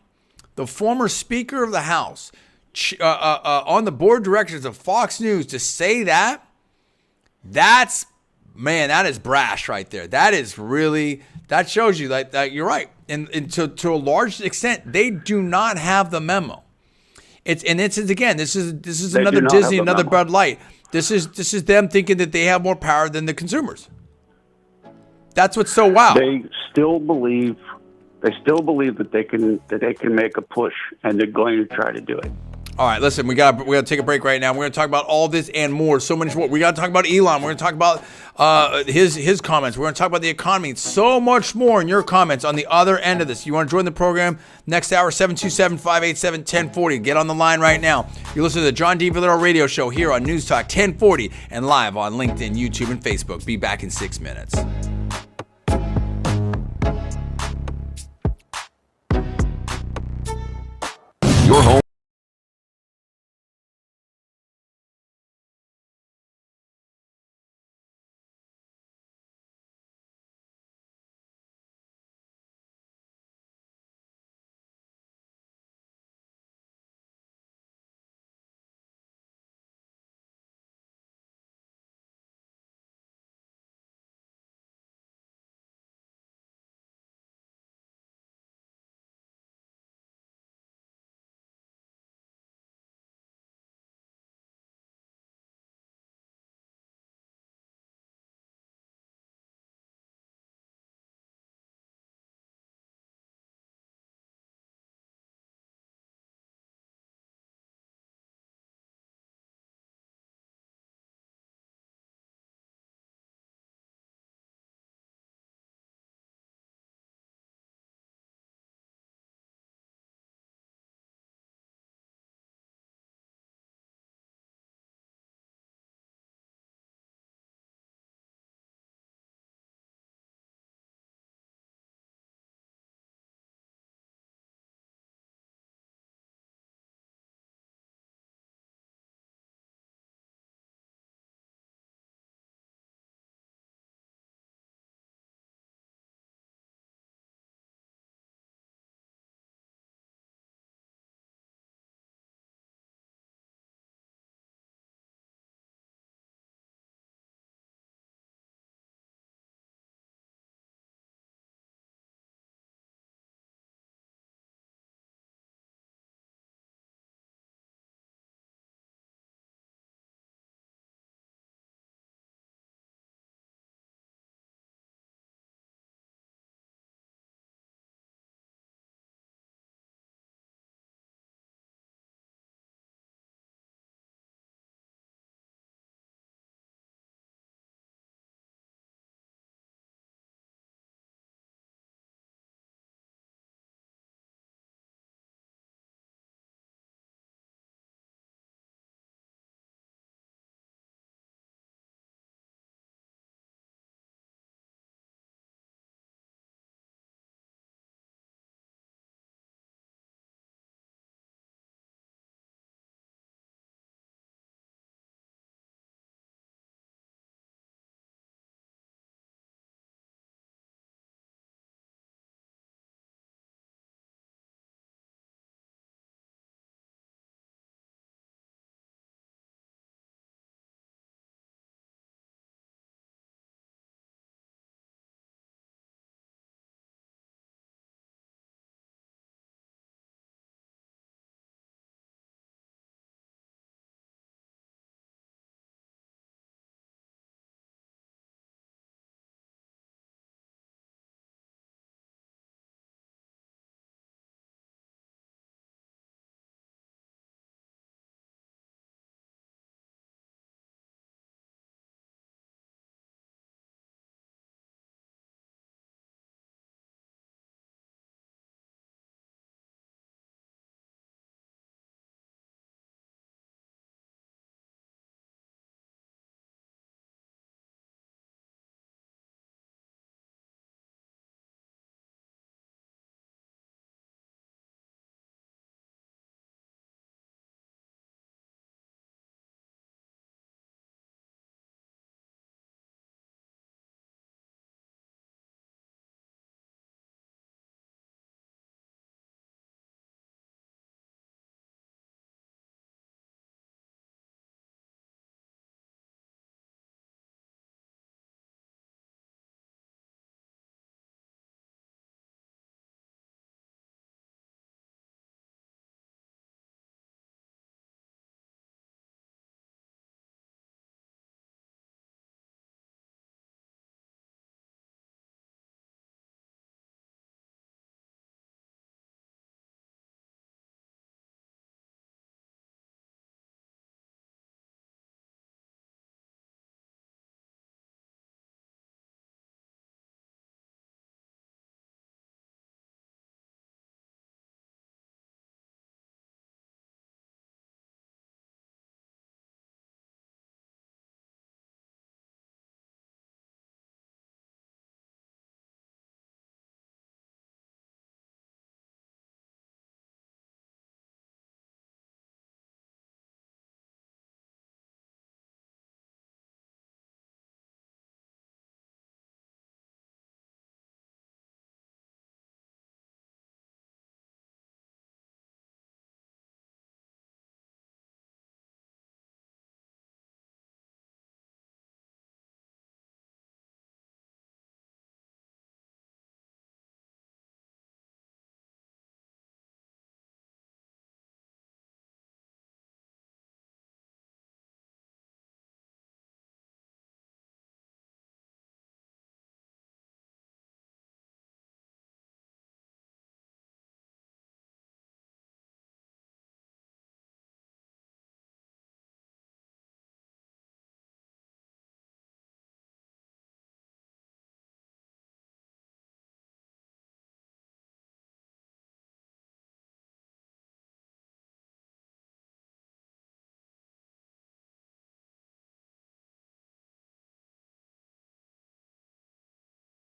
the former Speaker of the House, on the board of directors of Fox News, to say that is brash right there. That is really, that shows you that you're right. And to a large extent, they do not have the memo. This is another Disney, another Bud Light. This is them thinking that they have more power than the consumers. That's what's so wild. They still believe that they can make a push, and they're going to try to do it. All right, listen, we got to take a break right now. We're going to talk about all this and more. So much more. We got to talk about Elon. We're going to talk about his comments. We're going to talk about the economy. So much more in your comments on the other end of this. You want to join the program? Next hour, 727-587-1040. Get on the line right now. You listen to the John D. Villarreal radio show here on Newstalk 1040 and live on LinkedIn, YouTube, and Facebook. Be back in 6 minutes. Your home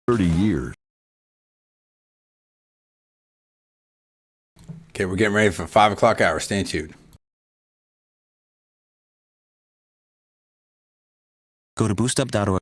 30 years. Okay, we're getting ready for 5 o'clock hour. Stay tuned. Go to boostup.org.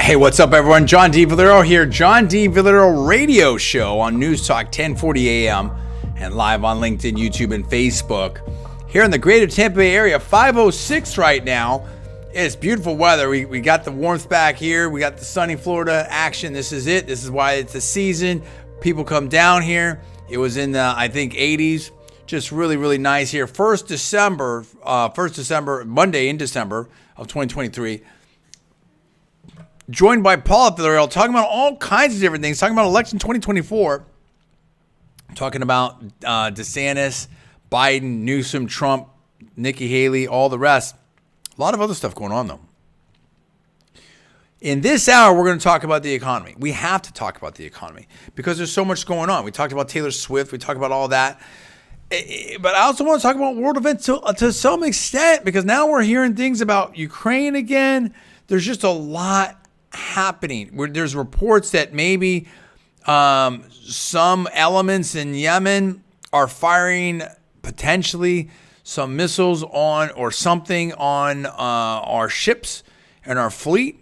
Hey, what's up, everyone? John D. Villarreal here. John D. Villarreal Radio Show on Newstalk 1040 AM and live on LinkedIn, YouTube, and Facebook. Here in the greater Tampa Bay area, 506 right now. It's beautiful weather. We got the warmth back here. We got the sunny Florida action. This is it. This is why it's the season. People come down here. It was in the, I think, 80s. Just really, really nice here. 1st December, Monday in December of 2023. Joined by Paul at Villarreal, talking about all kinds of different things, talking about election 2024, talking about DeSantis, Biden, Newsom, Trump, Nikki Haley, all the rest. A lot of other stuff going on, though. In this hour, we're going to talk about the economy. We have to talk about the economy because there's so much going on. We talked about Taylor Swift. We talked about all that. But I also want to talk about world events to some extent because now we're hearing things about Ukraine again. There's just a lot happening. There's reports that maybe some elements in Yemen are firing potentially some missiles on or something on our ships and our fleet.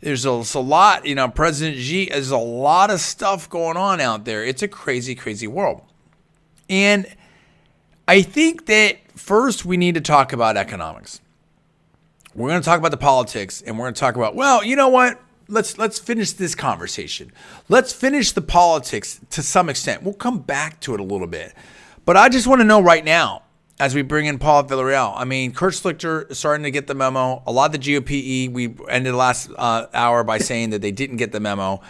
There's a lot, President Xi, there's a lot of stuff going on out there. It's a crazy, crazy world. And I think that first we need to talk about economics. We're going to talk about the politics and we're going to talk about, well, you know what? Let's finish this conversation. Let's finish the politics to some extent. We'll come back to it a little bit. But I just want to know right now, as we bring in Paul at Villarreal, I mean, Kurt Schlichter is starting to get the memo. A lot of the GOP, we ended the last hour by saying that they didn't get the memo.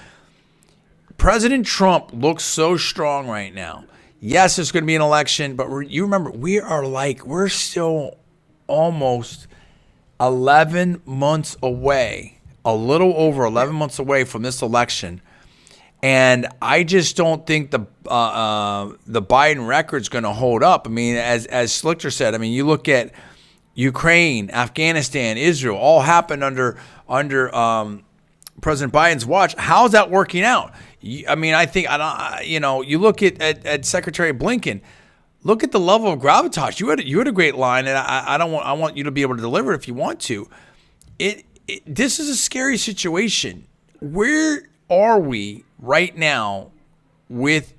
President Trump looks so strong right now. Yes, there's going to be an election, but you remember, we're still almost 11 months away. A little over 11 months away from this election, and I just don't think the Biden record's going to hold up. I mean, as Schlichter said, I mean, you look at Ukraine, Afghanistan, Israel, all happened under President Biden's watch. How's that working out? I mean, I think you look at Secretary Blinken. Look at the level of gravitas. You had a great line, and I want you to be able to deliver it if you want to. This is a scary situation. Where are we right now with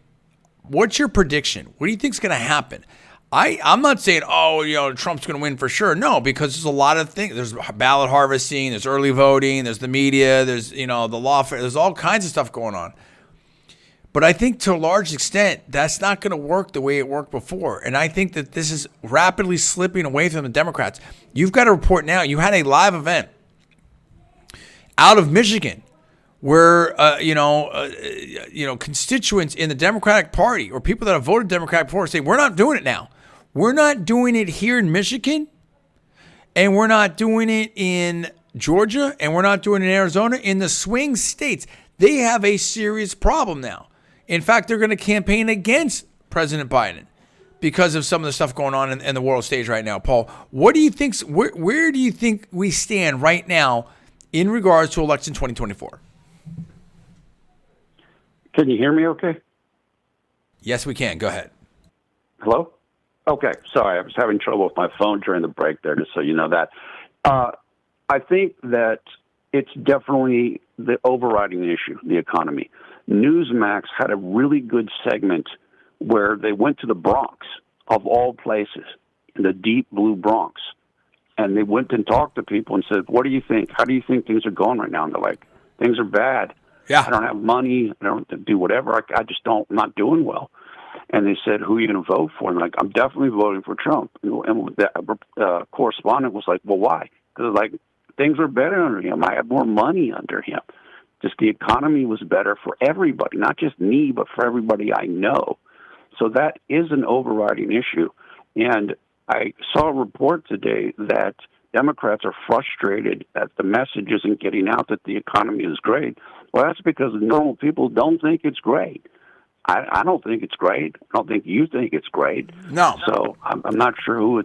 what's your prediction? What do you think is going to happen? I'm not saying, Trump's going to win for sure. No, because there's a lot of things. There's ballot harvesting, there's early voting, there's the media, there's, the law, there's all kinds of stuff going on. But I think to a large extent, that's not going to work the way it worked before. And I think that this is rapidly slipping away from the Democrats. You've got to report now. You had a live event out of Michigan, where constituents in the Democratic Party or people that have voted Democratic before say, we're not doing it now. We're not doing it here in Michigan, and we're not doing it in Georgia, and we're not doing it in Arizona. In the swing states, they have a serious problem now. In fact, they're going to campaign against President Biden because of some of the stuff going on in the world stage right now. Paul, what do you think? Where do you think we stand right now in regards to election 2024? Can you hear me okay? Yes, we can. Go ahead. Hello? Okay. Sorry, I was having trouble with my phone during the break there, just so you know that. I think that it's definitely the overriding issue, the economy. Newsmax had a really good segment where they went to the Bronx, of all places, in the deep blue Bronx. And they went and talked to people and said, what do you think? How do you think things are going right now? And they're like, things are bad. Yeah. I don't have money. I don't do whatever. I just I'm not doing well. And they said, who are you going to vote for? And I'm definitely voting for Trump. And the correspondent was like, well, why? Because things were better under him. I had more money under him. Just the economy was better for everybody, not just me, but for everybody I know. So that is an overriding issue. And I saw a report today that Democrats are frustrated that the message isn't getting out that the economy is great. Well, that's because normal people don't think it's great. I don't think it's great. I don't think you think it's great. No. So I'm not sure who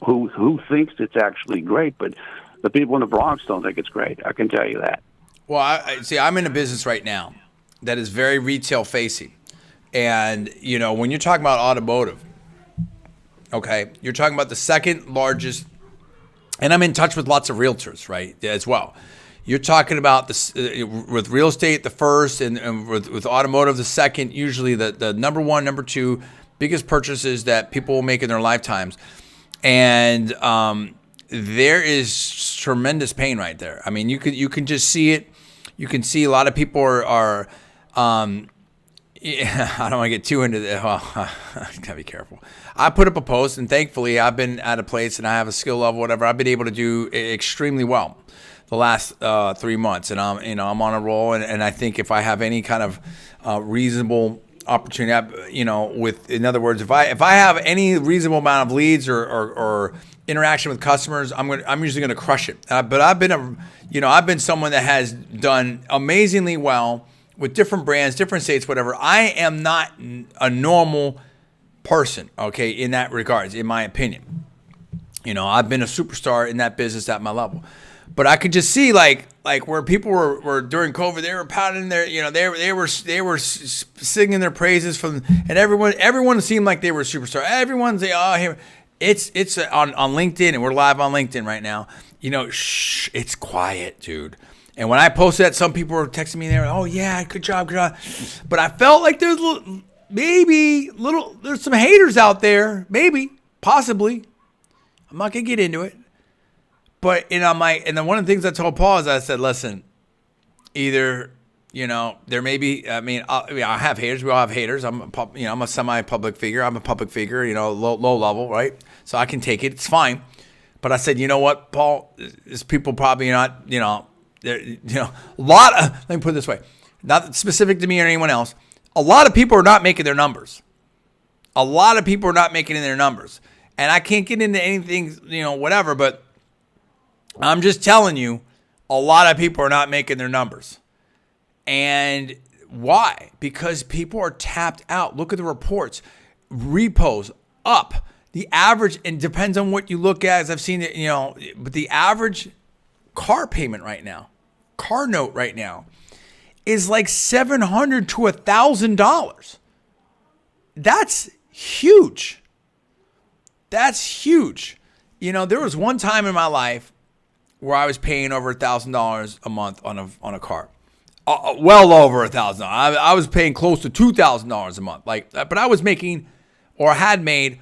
who thinks it's actually great, but the people in the Bronx don't think it's great. I can tell you that. Well, I see. I'm in a business right now that is very retail facing, and when you're talking about automotive, okay, you're talking about the second largest, and I'm in touch with lots of realtors, right, as well. You're talking about this with real estate, the first, and with automotive, the second. Usually, the number one, number two biggest purchases that people will make in their lifetimes, and there is tremendous pain right there. I mean, you can just see it. You can see a lot of people are I don't want to get too into that. Well, I gotta be careful. I put up a post, and thankfully, I've been at a place, and I have a skill level, whatever. I've been able to do extremely well the last 3 months, and I'm on a roll, and I think if I have any kind of reasonable opportunity, in other words, if I have any reasonable amount of leads or interaction with customers, I'm usually gonna crush it. But I've been someone that has done amazingly well with different brands, different states, whatever. I am not a normal person, okay, in that regards, in my opinion. I've been a superstar in that business at my level. But I could just see like where people were during COVID, they were pounding their, they were singing their praises and everyone seemed like they were a superstar. Everyone's it's on LinkedIn, and we're live on LinkedIn right now. It's quiet, dude. And when I posted that, some people were texting me there, oh yeah, good job. But I felt like there's some haters out there, maybe, possibly. I'm not gonna get into it. But and then one of the things I told Paul is I said, listen, either there may be. I have haters. We all have haters. I'm a semi-public figure. I'm a public figure. Low level, right? So I can take it. It's fine. But I said, you know what, Paul? Is people probably not. A lot of. Let me put it this way, not specific to me or anyone else. A lot of people are not making their numbers. A lot of people are not making their numbers, and I can't get into anything, whatever, but. I'm just telling you, a lot of people are not making their numbers. And why? Because people are tapped out. Look at the reports. Repos up. The average, and depends on what you look at, as I've seen it, but the average car payment right now, car note right now, is like $700 to $1,000. That's huge. That's huge. There was one time in my life where I was paying over $1,000 a month on a car, well over $1,000. I was paying close to $2,000 a month. But I was making, or had made,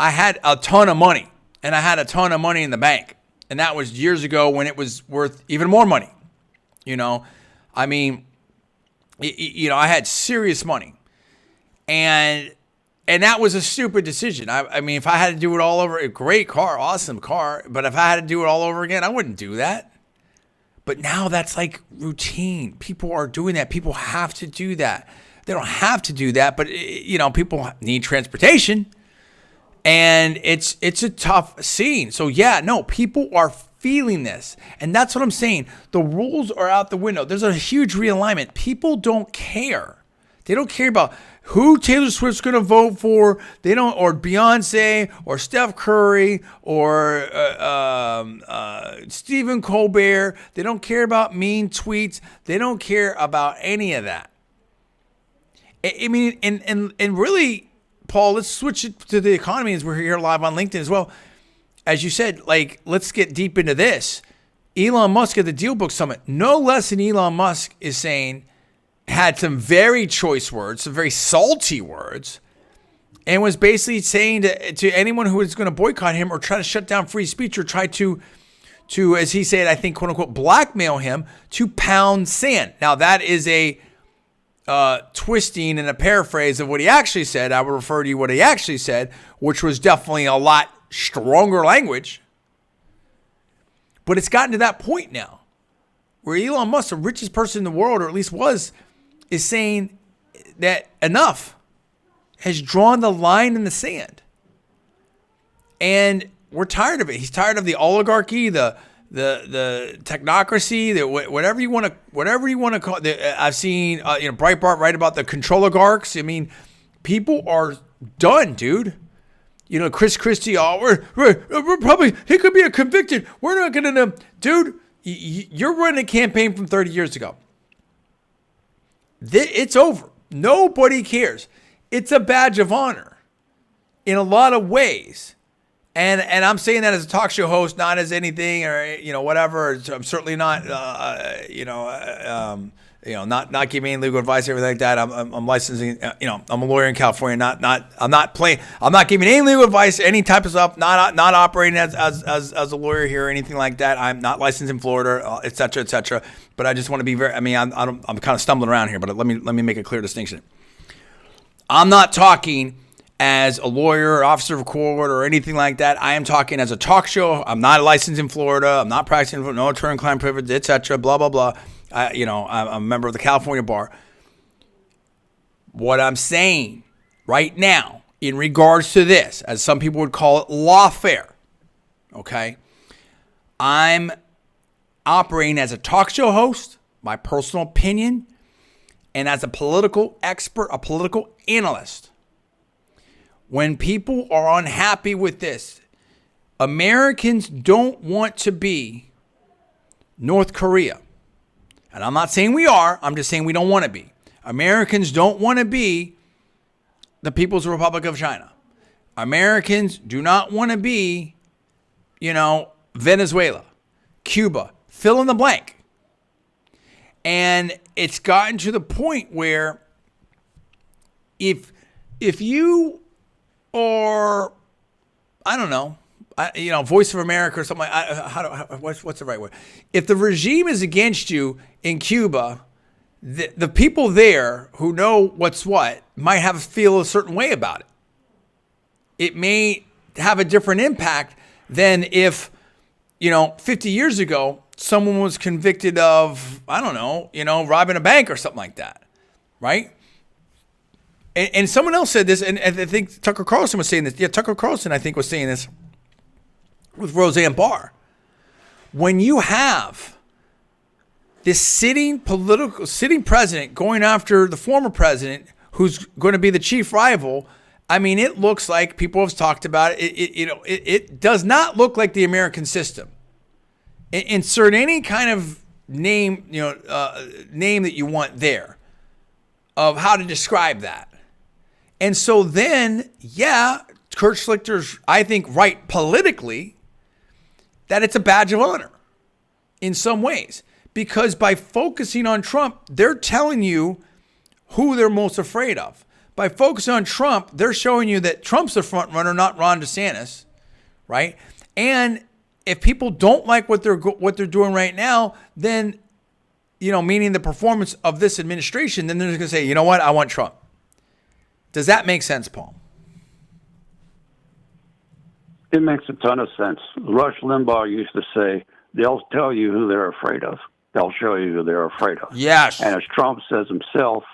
I had a ton of money, and I had a ton of money in the bank, and that was years ago when it was worth even more money. I had serious money, and that was a stupid decision. If I had to do it all over, a great car, awesome car. But if I had to do it all over again, I wouldn't do that. But now that's like routine. People are doing that. People have to do that. They don't have to do that, but people need transportation, and it's a tough scene. So yeah, no, people are feeling this, and that's what I'm saying. The rules are out the window. There's a huge realignment. People don't care. They don't care about who Taylor Swift's going to vote for. They don't, or Beyonce, or Steph Curry, or Stephen Colbert. They don't care about mean tweets. They don't care about any of that. And really, Paul, let's switch it to the economy as we're here live on LinkedIn as well. As you said, let's get deep into this. Elon Musk at the Deal Book Summit, no less than Elon Musk is saying, had some very choice words, some very salty words, and was basically saying to anyone who was going to boycott him or try to shut down free speech or try to, as he said, I think, quote unquote, blackmail him to pound sand. Now, that is a twisting and a paraphrase of what he actually said. I will refer to you what he actually said, which was definitely a lot stronger language. But it's gotten to that point now where Elon Musk, the richest person in the world, or at least was, is saying that enough, has drawn the line in the sand. And we're tired of it. He's tired of the oligarchy, the technocracy, whatever you want to call it. I've seen Breitbart write about the control oligarchs. I mean, people are done, dude. Chris Christie, we're probably, he could be a convicted. We're not going to, dude, you're running a campaign from 30 years ago. It's over. Nobody cares. It's a badge of honor in a lot of ways. And I'm saying that as a talk show host, not as anything or, whatever. I'm certainly not, not giving any legal advice or everything like that. I'm licensing, I'm a lawyer in California. I'm not giving any legal advice, any type of stuff. Not operating as a lawyer here or anything like that. I'm not licensed in Florida, et cetera, et cetera. But I just want to be I'm kind of stumbling around here. But let me make a clear distinction. I'm not talking as a lawyer or officer of court or anything like that. I am talking as a talk show. I'm not licensed in Florida. I'm not practicing for no attorney-client privilege, et cetera, blah, blah, blah. I'm a member of the California bar. What I'm saying right now in regards to this, as some people would call it, lawfare, okay? I'm operating as a talk show host, my personal opinion, and as a political expert, a political analyst. When people are unhappy with this, Americans don't want to be North Korea. And I'm not saying we are. I'm just saying we don't want to be. Americans don't want to be the People's Republic of China. Americans do not want to be, Venezuela, Cuba, fill in the blank. And it's gotten to the point where if you or I don't know, Voice of America or something like what's the right word? If the regime is against you in Cuba, the people there who know what's what might feel a certain way about it. It may have a different impact than if, 50 years ago, someone was convicted of, robbing a bank or something like that, right? And someone else said this, and I think Tucker Carlson was saying this. Yeah, Tucker Carlson, I think, was saying this with Roseanne Barr. When you have this sitting president going after the former president, who's going to be the chief rival, I mean, it looks like people have talked about it. It does not look like the American system. Insert any kind of name, name that you want there of how to describe that. And so then, Kurt Schlichter's, I think, right politically that it's a badge of honor in some ways. Because by focusing on Trump, they're telling you who they're most afraid of. By focusing on Trump, they're showing you that Trump's the front runner, not Ron DeSantis, right? And if people don't like what they're doing right now, then, meaning the performance of this administration, then they're just going to say, you know what, I want Trump. Does that make sense, Paul? It makes a ton of sense. Rush Limbaugh used to say, they'll tell you who they're afraid of. They'll show you who they're afraid of. Yes. And as Trump says himself,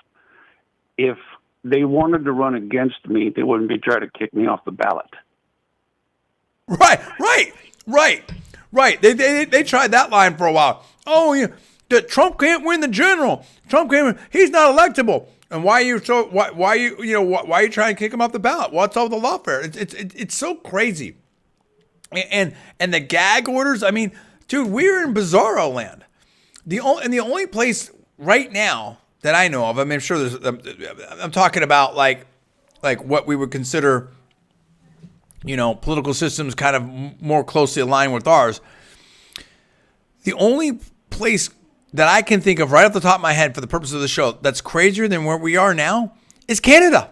if they wanted to run against me, they wouldn't be trying to kick me off the ballot. Right. They tried that line for a while. Oh, yeah, that Trump can't win the general. Trump can't win. He's not electable. And why are you trying to kick him off the ballot? What's all the lawfare? It's so crazy. And the gag orders. I mean, dude, we're in bizarro land. The only place right now that I know of. I mean, I'm sure there's. I'm talking about like what we would consider, political systems kind of more closely aligned with ours. The only place that I can think of right off the top of my head for the purpose of the show that's crazier than where we are now is Canada.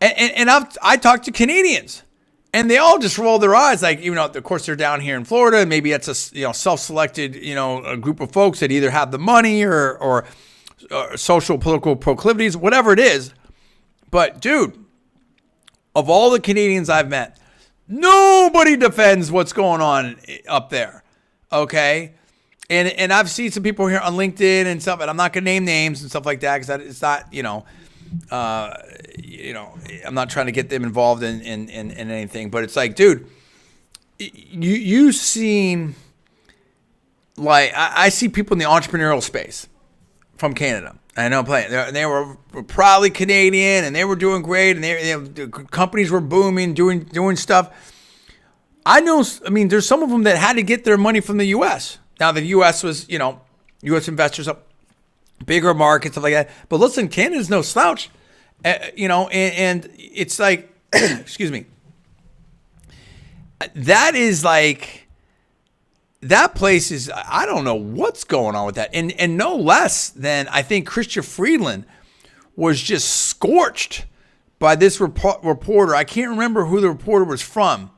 And I talked to Canadians, and they all just roll their eyes, like, of course they're down here in Florida, and maybe it's a self-selected a group of folks that either have the money or social political proclivities, whatever it is. But dude, of all the Canadians I've met, nobody defends what's going on up there. Okay. And I've seen some people here on LinkedIn and stuff, and I'm not going to name names and stuff like that because it's not, I'm not trying to get them involved in anything. But it's like, dude, you seen, like, I see people in the entrepreneurial space from Canada. I know playing. They were proudly Canadian, and they were doing great, and the companies were booming, doing stuff. I know. I mean, there's some of them that had to get their money from the U.S. Now the U.S. was, U.S. investors up, bigger markets, stuff like that. But listen, Canada's no slouch, and it's like, excuse me. That is like. That place is, I don't know what's going on with that. And no less than, I think Chrystia Freeland was just scorched by this reporter. I can't remember who the reporter was from.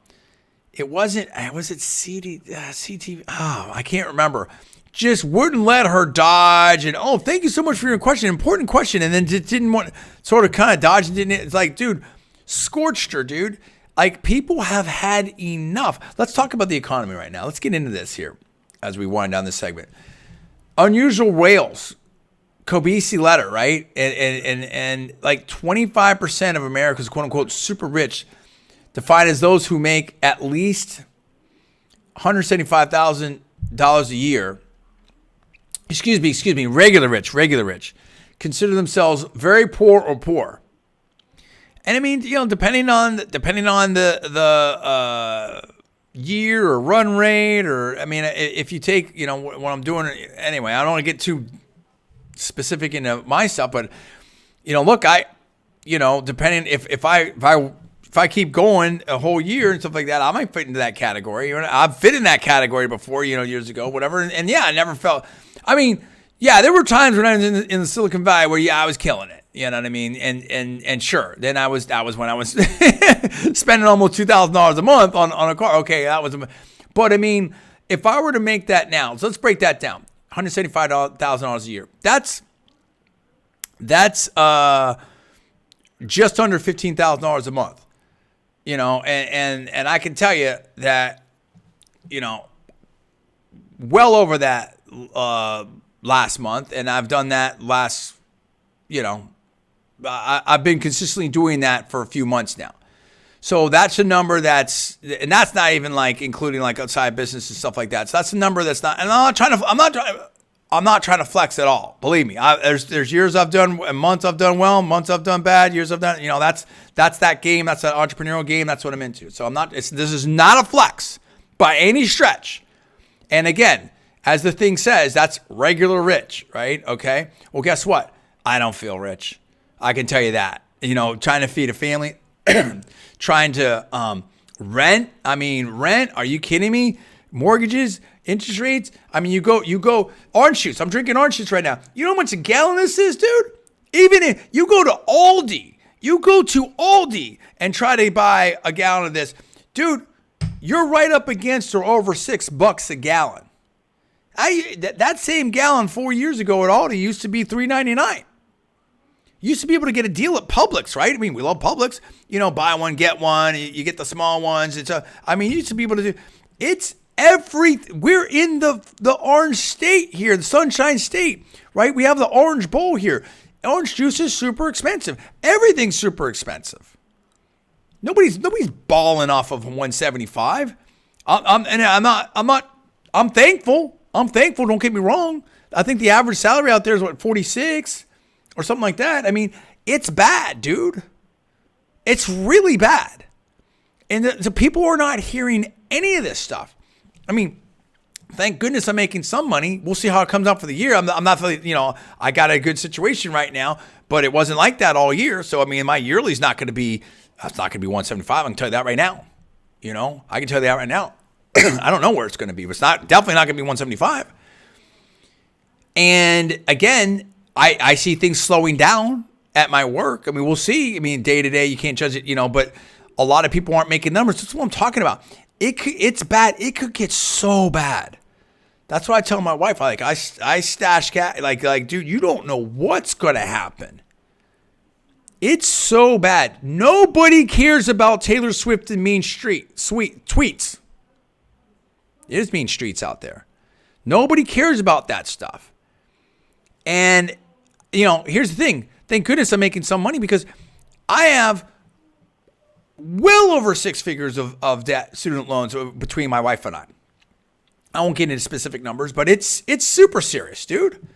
Was it CTV? Oh, I can't remember. Just wouldn't let her dodge. And, thank you so much for your question. Important question. And then just didn't want, sort of kind of dodge and didn't. It's like, dude, scorched her, dude. Like, people have had enough. Let's talk about the economy right now. Let's get into this here as we wind down this segment. Unusual Whales, Kobisi letter, right? And like 25% of America's quote unquote super rich, defined as those who make at least $175,000 a year. Excuse me, regular rich, consider themselves very poor or poor. And I mean, depending on the year or run rate, or I mean, if you take, what I'm doing anyway, I don't want to get too specific into my stuff, but look, depending if I keep going a whole year and stuff like that, I might fit into that category. I've fit in that category before, years ago, whatever. And yeah, I never felt. I mean, yeah, there were times when I was in the Silicon Valley where I was killing it. You know what I mean? And sure, then that was when I was spending almost $2,000 a month on a car. Okay, but I mean, if I were to make that now, so let's break that down. $175,000 a year. That's just under $15,000 a month. And I can tell you that, well over that last month, and I've done that last, I've been consistently doing that for a few months now. So that's a number and that's not even like including like outside business and stuff like that. So that's a number that's not, and I'm not trying to flex at all. Believe me, there's years I've done, months I've done well, months I've done bad, years I've done, that's that game. That's that entrepreneurial game. That's what I'm into. So this is not a flex by any stretch. And again, as the thing says, that's regular rich, right? Okay. Well, guess what? I don't feel rich. I can tell you that. Trying to feed a family, trying to rent. I mean, rent. Are you kidding me? Mortgages, interest rates. I mean, you go orange juice. I'm drinking orange juice right now. You know how much a gallon this is, dude? Even if you go to Aldi, and try to buy a gallon of this, dude, you're right up against or over $6 a gallon. That same gallon 4 years ago at Aldi used to be $3.99. You used to be able to get a deal at Publix, right? I mean, we love Publix. Buy one, get one. You get the small ones. You used to be able to do. It's everything. We're in the orange state here, the Sunshine State, right? We have the Orange Bowl here. Orange juice is super expensive. Everything's super expensive. Nobody's balling off of 175. I'm thankful. I'm thankful. Don't get me wrong. I think the average salary out there is 46 or something like that. I mean, it's bad, dude. It's really bad. And the people are not hearing any of this stuff. I mean, thank goodness I'm making some money. We'll see how it comes out for the year. I'm not, I got a good situation right now, but it wasn't like that all year. So, I mean, my yearly is not going to be 175. I can tell you that right now. I can tell you that right now. I don't know where it's going to be, but it's definitely not going to be 175. And again, I see things slowing down at my work. I mean, we'll see. I mean, day to day, you can't judge it, but a lot of people aren't making numbers. That's what I'm talking about. It's bad. It could get so bad. That's why I tell my wife, I stash cat, like, dude, you don't know what's going to happen. It's so bad. Nobody cares about Taylor Swift and mean tweets. There's mean streets out there. Nobody cares about that stuff. And, here's the thing. Thank goodness I'm making some money because I have well over six figures of debt, student loans between my wife and I. I won't get into specific numbers, but it's super serious, dude.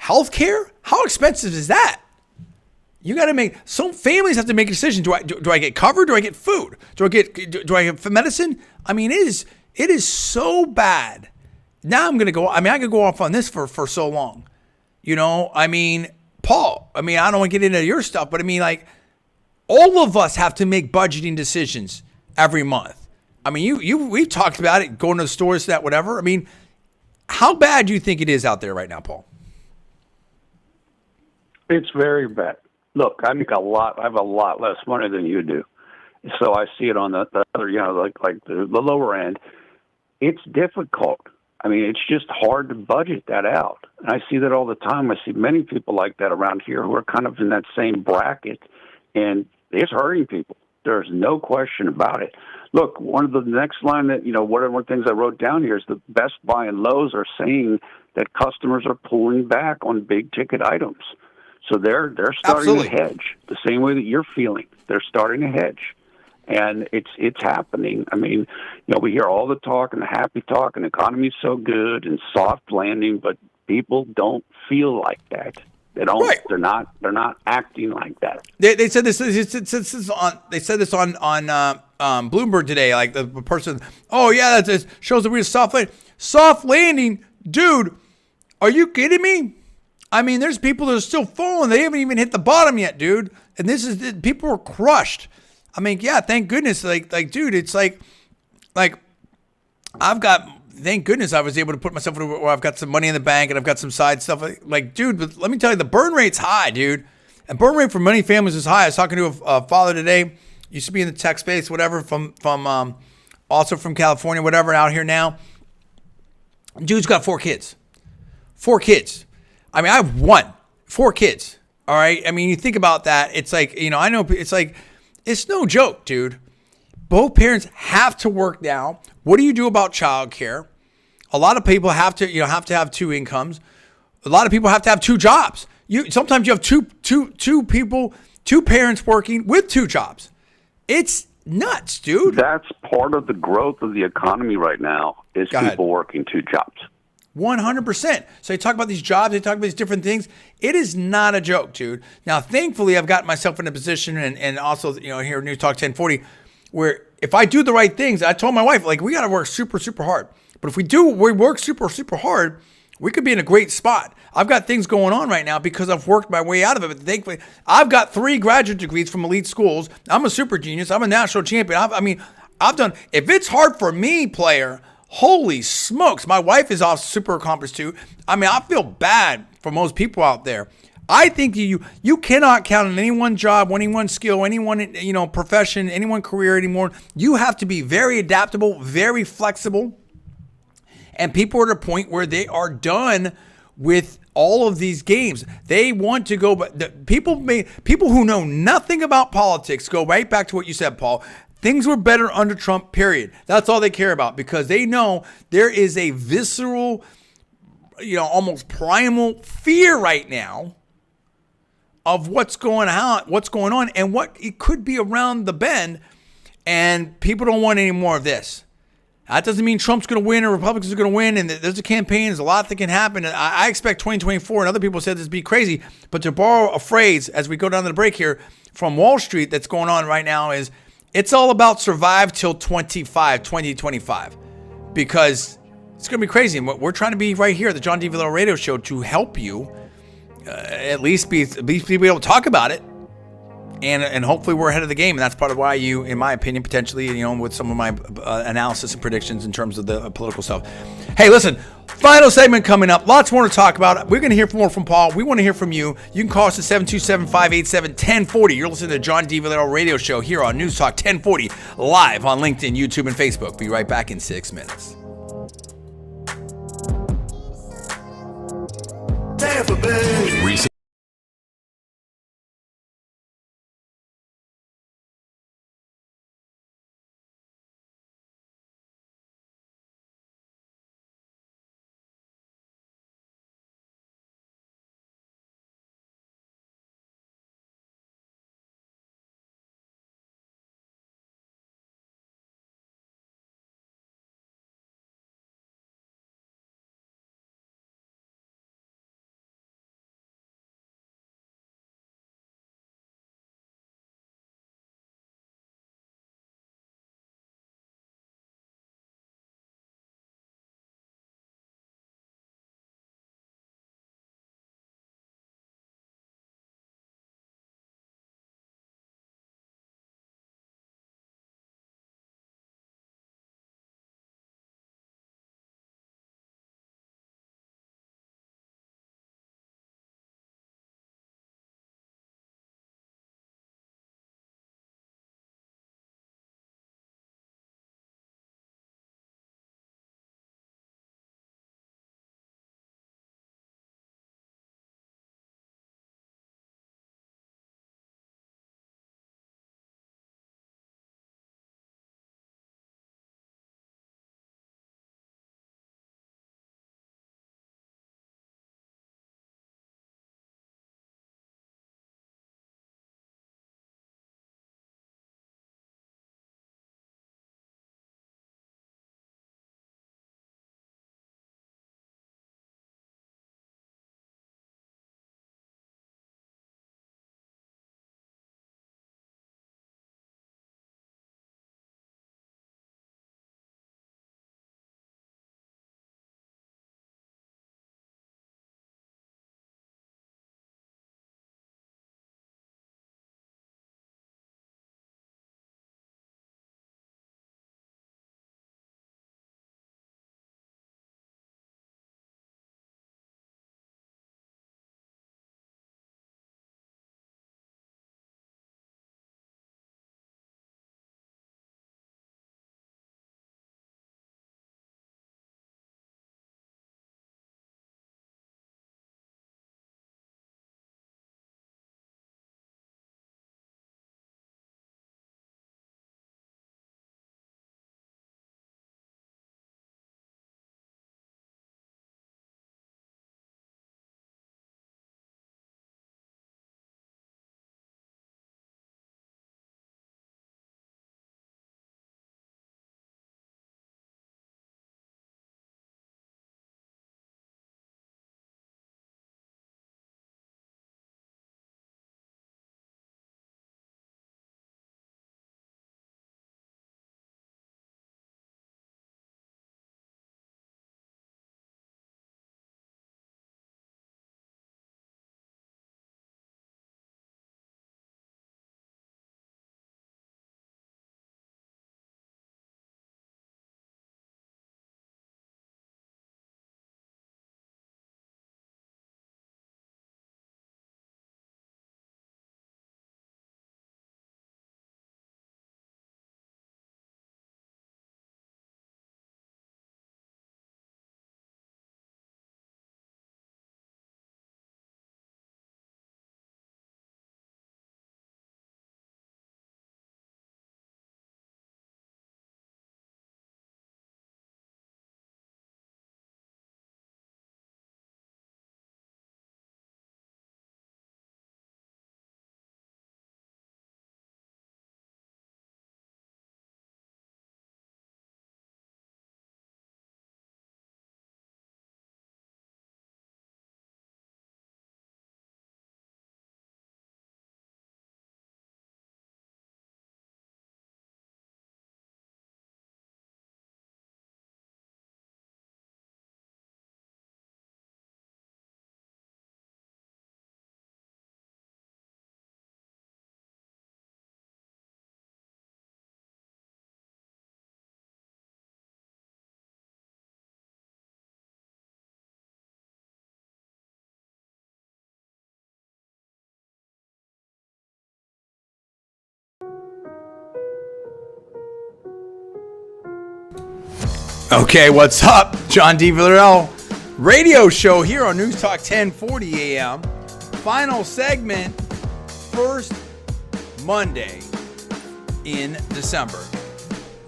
Healthcare? How expensive is that? You got to make, some families have to make a decision. Do I get covered? Do I get food? Do I get medicine? I mean, it is so bad. Now I'm going to go, I could go off on this for so long. Paul, I don't want to get into your stuff, but all of us have to make budgeting decisions every month. We've talked about it, going to the stores, that, whatever. How bad do you think it is out there right now, Paul? It's very bad. Look, I make a lot. I have a lot less money than you do, so I see it on the other, like the lower end. It's difficult. It's just hard to budget that out. And I see that all the time. I see many people like that around here who are kind of in that same bracket, and it's hurting people. There's no question about it. Look, one of the next line that, one of the things I wrote down here is the Best Buy and Lowe's are saying that customers are pulling back on big ticket items. So they're starting Absolutely. to hedge the same way that you're feeling. They're starting to hedge. And it's happening. We hear all the talk and the happy talk and the economy's so good and soft landing, but people don't feel like that. They don't. Right. They're not acting like that. They said this. They said this on Bloomberg today. Like the person, oh yeah, that shows that we're soft landing, dude. Are you kidding me? There's people that are still falling. They haven't even hit the bottom yet, dude. And people are crushed. Yeah, thank goodness. Dude, it's like thank goodness I was able to put myself where I've got some money in the bank and I've got some side stuff. Dude, but let me tell you, the burn rate's high, dude. And burn rate for many families is high. I was talking to a father today, used to be in the tech space, whatever, from also from California, whatever, out here now. Dude's got 4 kids. 4 kids. I have 4 kids. All right. You think about that. It's I know it's no joke, dude. Both parents have to work now. What do you do about childcare? A lot of people have to have 2 incomes. A lot of people have to have 2 jobs. Sometimes you have two parents working with 2 jobs. It's nuts, dude. That's part of the growth of the economy right now is people working 2 jobs. 100%. So they talk about these jobs, they talk about these different things. It is not a joke, dude. Now, thankfully, I've gotten myself in a position and also, here at Newstalk 1040, where if I do the right things, I told my wife, we got to work super, super hard. But if we work super, super hard, we could be in a great spot. I've got things going on right now because I've worked my way out of it. But thankfully, I've got 3 graduate degrees from elite schools. I'm a super genius. I'm a national champion. I've done, if it's hard for me, player, holy smokes, my wife is off super accomplished too. I feel bad for most people out there. I think you cannot count on any one job, any one skill, any one profession, any one career anymore. You have to be very adaptable, very flexible. And people are at a point where they are done with all of these games. They want to go, but people who know nothing about politics go right back to what you said, Paul. Things were better under Trump, period. That's all they care about because they know there is a visceral, almost primal fear right now of what's going on and what it could be around the bend. And people don't want any more of this. That doesn't mean Trump's going to win or Republicans are going to win. And there's a campaign. There's a lot that can happen. And I expect 2024, and other people said this would be crazy. But to borrow a phrase as we go down to the break here from Wall Street that's going on right now is, it's all about survive till 2025, because it's going to be crazy. And we're trying to be right here at the John D. Villarreal Radio Show to help you at least be able to talk about it. And hopefully we're ahead of the game. And that's part of why you, in my opinion, potentially, with some of my analysis and predictions in terms of the political stuff. Hey, listen, final segment coming up. Lots more to talk about. We're going to hear more from Paul. We want to hear from you. You can call us at 727-587-1040. You're listening to the John D. Villarreal Radio Show here on News Talk 1040, live on LinkedIn, YouTube, and Facebook. Be right back in 6 minutes. Tampa Bay. Okay, what's up? John D. Villarreal radio show here on Newstalk 1040 AM. Final segment, first Monday in December.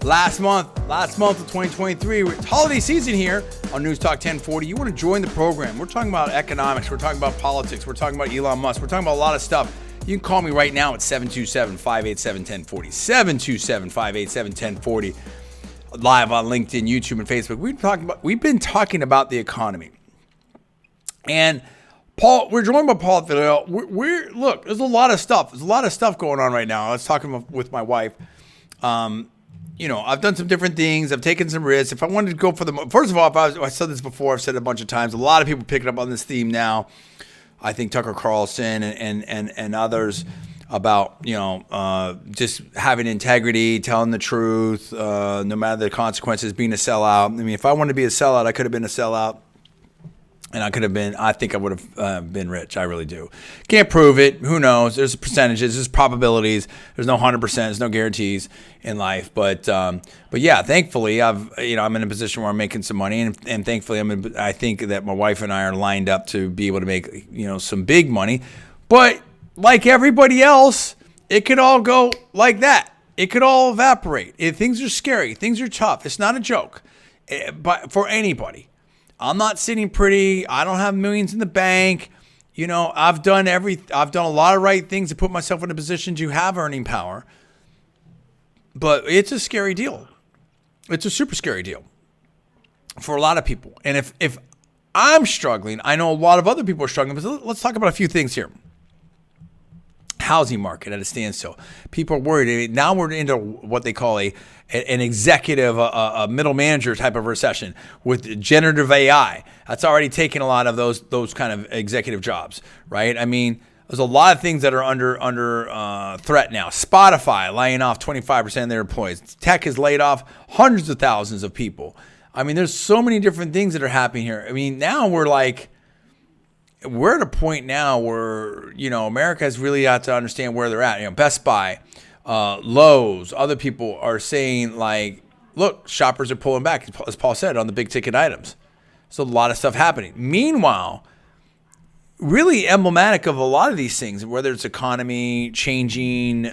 Last month of 2023. It's holiday season here on Newstalk 1040. You want to join the program. We're talking about economics. We're talking about politics. We're talking about Elon Musk. We're talking about a lot of stuff. You can call me right now at 727-587-1040. 727-587-1040. Live on LinkedIn, YouTube, and Facebook. We've been talking about the economy. And we're joined by Paul Villarreal. Look, there's a lot of stuff. There's a lot of stuff going on right now. I was talking with my wife. I've done some different things. I've taken some risks. If I wanted to go for first of all, I said this before, I've said it a bunch of times. A lot of people picking up on this theme now. I think Tucker Carlson and others about, just having integrity, telling the truth, no matter the consequences, being a sellout. I mean, if I wanted to be a sellout, I could have been a sellout. And I think I would have been rich. I really do. Can't prove it. Who knows? There's percentages, there's probabilities. There's no 100%. There's no guarantees in life. But yeah, thankfully, I'm in a position where I'm making some money, and thankfully, I think that my wife and I are lined up to be able to make some big money. But like everybody else, it could all go like that. It could all evaporate. Things are scary. Things are tough. It's not a joke, but for anybody. I'm not sitting pretty. I don't have millions in the bank. I've done a lot of right things to put myself in a position to have earning power. But it's a scary deal. It's a super scary deal for a lot of people. And if I'm struggling, I know a lot of other people are struggling. But let's talk about a few things here. Housing market at a standstill. People are worried. Now we're into what they call an executive, a middle manager type of recession with generative AI. That's already taken a lot of those kind of executive jobs, right? I mean, there's a lot of things that are under threat now. Spotify laying off 25% of their employees. Tech has laid off hundreds of thousands of people. I mean, there's so many different things that are happening here. I mean, now we're at a point now where, America has really got to understand where they're at. Best Buy, Lowe's, other people are saying look, shoppers are pulling back, as Paul said, on the big ticket items. So a lot of stuff happening. Meanwhile, really emblematic of a lot of these things, whether it's economy changing,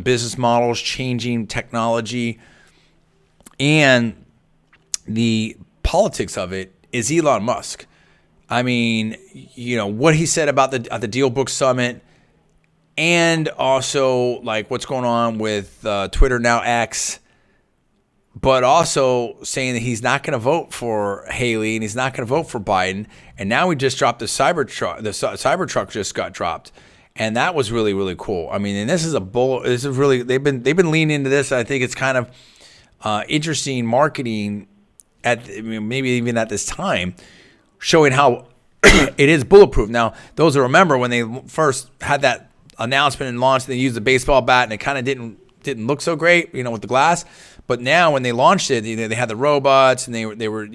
business models changing, technology, and the politics of it is Elon Musk. I mean, what he said about at the Deal Book Summit, and also what's going on with Twitter, now X, but also saying that he's not going to vote for Haley and he's not going to vote for Biden. And now we just dropped the Cybertruck. The Cybertruck just got dropped, and that was really, really cool. I mean, and this is really they've been leaning into this. I think it's kind of interesting marketing maybe even at this time, showing how it is bulletproof. Now, those who remember when they first had that announcement and launched, they used the baseball bat, and it kind of didn't look so great, with the glass. But now when they launched it, they had the robots, and they were,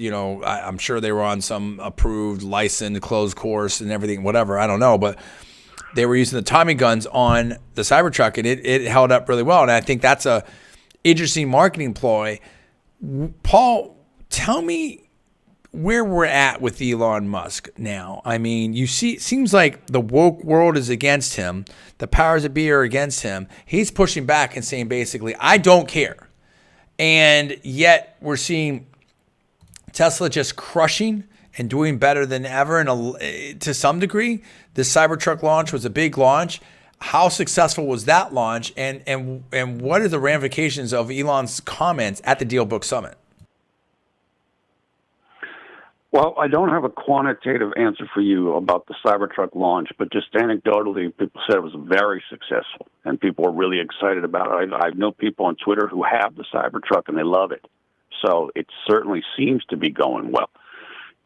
I'm sure they were on some approved, licensed, closed course and everything, whatever, I don't know. But they were using the Tommy guns on the Cybertruck, and it held up really well. And I think that's a interesting marketing ploy. Paul, tell me where we're at with Elon Musk now. I mean, it seems like the woke world is against him. The powers that be are against him. He's pushing back and saying basically, I don't care. And yet we're seeing Tesla just crushing and doing better than ever. And to some degree, this Cybertruck launch was a big launch. How successful was that launch? And what are the ramifications of Elon's comments at the Deal Book Summit? Well, I don't have a quantitative answer for you about the Cybertruck launch, but just anecdotally, people said it was very successful, and people were really excited about it. I know people on Twitter who have the Cybertruck, and they love it. So it certainly seems to be going well.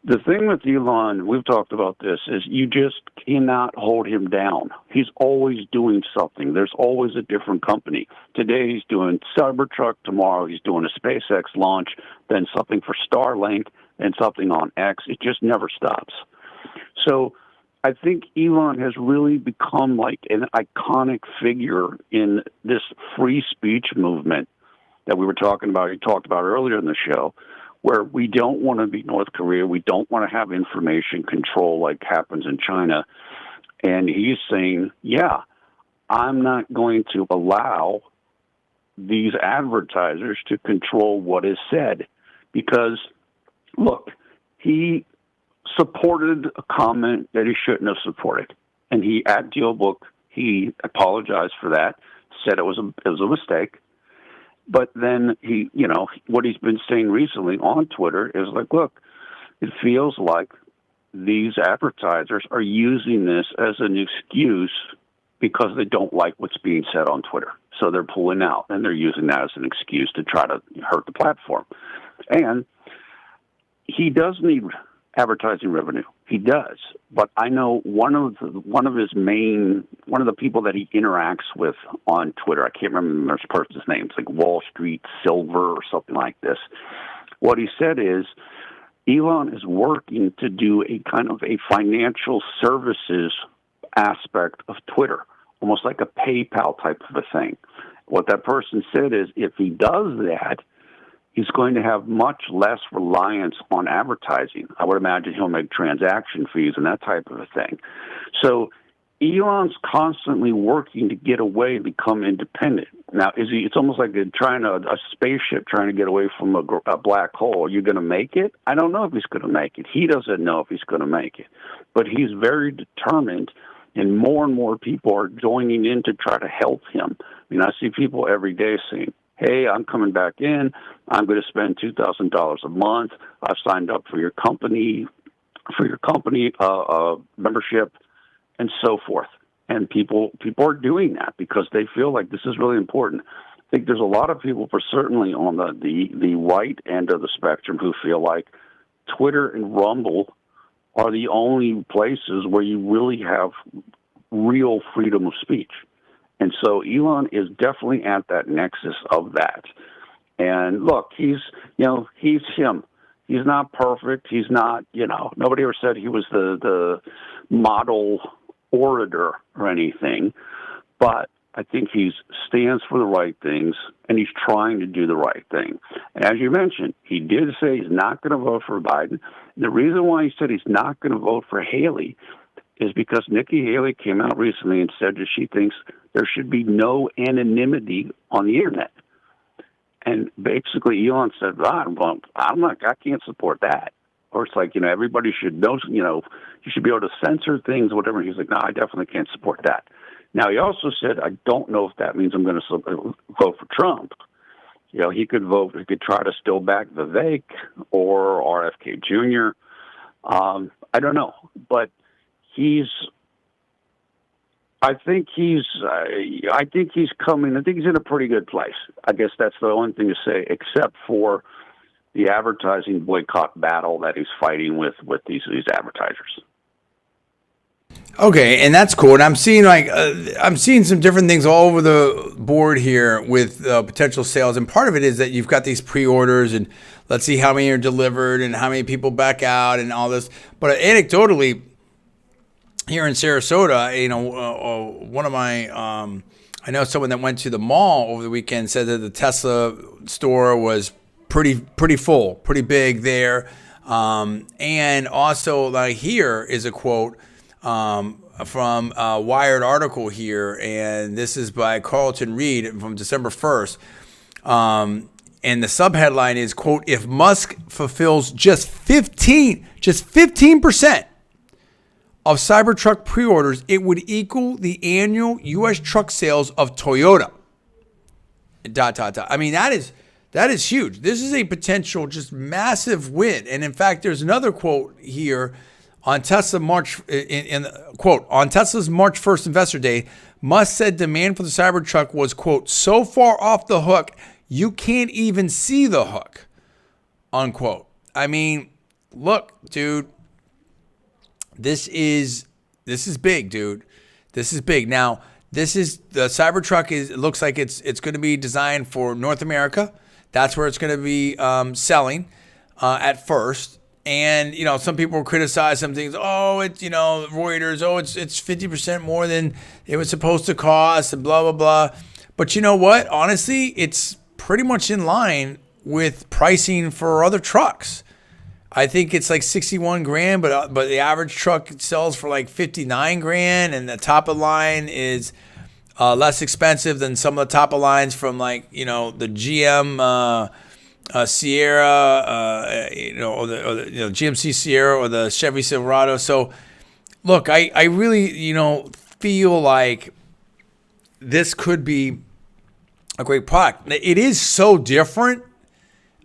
The thing with Elon, we've talked about this, is you just cannot hold him down. He's always doing something. There's always a different company. Today he's doing Cybertruck. Tomorrow he's doing a SpaceX launch, then something for Starlink, and something on X. It just never stops. So I think Elon has really become like an iconic figure in this free speech movement that we were talking about, he talked about earlier in the show, where we don't want to be North Korea. We don't want to have information control like happens in China. And he's saying, yeah, I'm not going to allow these advertisers to control what is said. Because, look, he supported a comment that he shouldn't have supported. And he, at DealBook, he apologized for that, said it was a mistake. But then he, what he's been saying recently on Twitter is like, look, it feels like these advertisers are using this as an excuse because they don't like what's being said on Twitter. So they're pulling out, and they're using that as an excuse to try to hurt the platform. And he does need advertising revenue. He does. But I know one of the people that he interacts with on Twitter, I can't remember this person's name, it's like Wall Street Silver or something like this. What he said is Elon is working to do a kind of a financial services aspect of Twitter, almost like a PayPal type of a thing. What that person said is if he does that, he's going to have much less reliance on advertising. I would imagine he'll make transaction fees and that type of a thing. So Elon's constantly working to get away and become independent. Now, it's almost like a spaceship trying to get away from a black hole. Are you going to make it? I don't know if he's going to make it. He doesn't know if he's going to make it. But he's very determined, and more people are joining in to try to help him. I mean, I see people every day saying, hey, I'm coming back in. I'm going to spend $2,000 a month. I've signed up for your company membership, and so forth. And people are doing that because they feel like this is really important. I think there's a lot of people, certainly on the right end of the spectrum, who feel like Twitter and Rumble are the only places where you really have real freedom of speech. And so Elon is definitely at that nexus of that. And look, he's him. He's not perfect. He's not, nobody ever said he was the model orator or anything. But I think he stands for the right things, and he's trying to do the right thing. And as you mentioned, he did say he's not going to vote for Biden. And the reason why he said he's not going to vote for Haley is because Nikki Haley came out recently and said that she thinks there should be no anonymity on the internet. And basically Elon said, I can't support that. Or it's like, everybody should know, you should be able to censor things, whatever. He's like, no, I definitely can't support that. Now, he also said, I don't know if that means I'm going to vote for Trump. He could try to still back Vivek or RFK Jr. I don't know, but I think he's coming. I think he's in a pretty good place. I guess that's the only thing to say, except for the advertising boycott battle that he's fighting with these advertisers. Okay, and that's cool. And I'm seeing some different things all over the board here with potential sales. And part of it is that you've got these pre-orders, and let's see how many are delivered and how many people back out and all this. But anecdotally, here in Sarasota, one of my, I know someone that went to the mall over the weekend said that the Tesla store was pretty full, pretty big there. And also, here is a quote from a Wired article here, and this is by Carlton Reed from December 1st. And the subheadline is, quote, if Musk fulfills just 15% of Cybertruck pre-orders, it would equal the annual U.S. truck sales of Toyota. ... I mean, that is huge. This is a potential just massive win. And in fact, there's another quote here on Tesla quote, on Tesla's March 1st Investor Day, Musk said demand for the Cybertruck was, quote, so far off the hook, you can't even see the hook, unquote. I mean, look, dude, this is big, dude. This is big. Now, the Cybertruck it looks like it's going to be designed for North America. That's where it's going to be selling at first. And, some people criticize some things. Oh, it's, Reuters, it's 50% more than it was supposed to cost and blah, blah, blah. But you know what? Honestly, it's pretty much in line with pricing for other trucks. I think it's like 61 grand, but the average truck sells for like 59 grand, and the top of the line is less expensive than some of the top of lines from like, the GM Sierra, or the GMC Sierra or the Chevy Silverado. So look, I really, feel like this could be a great product. It is so different.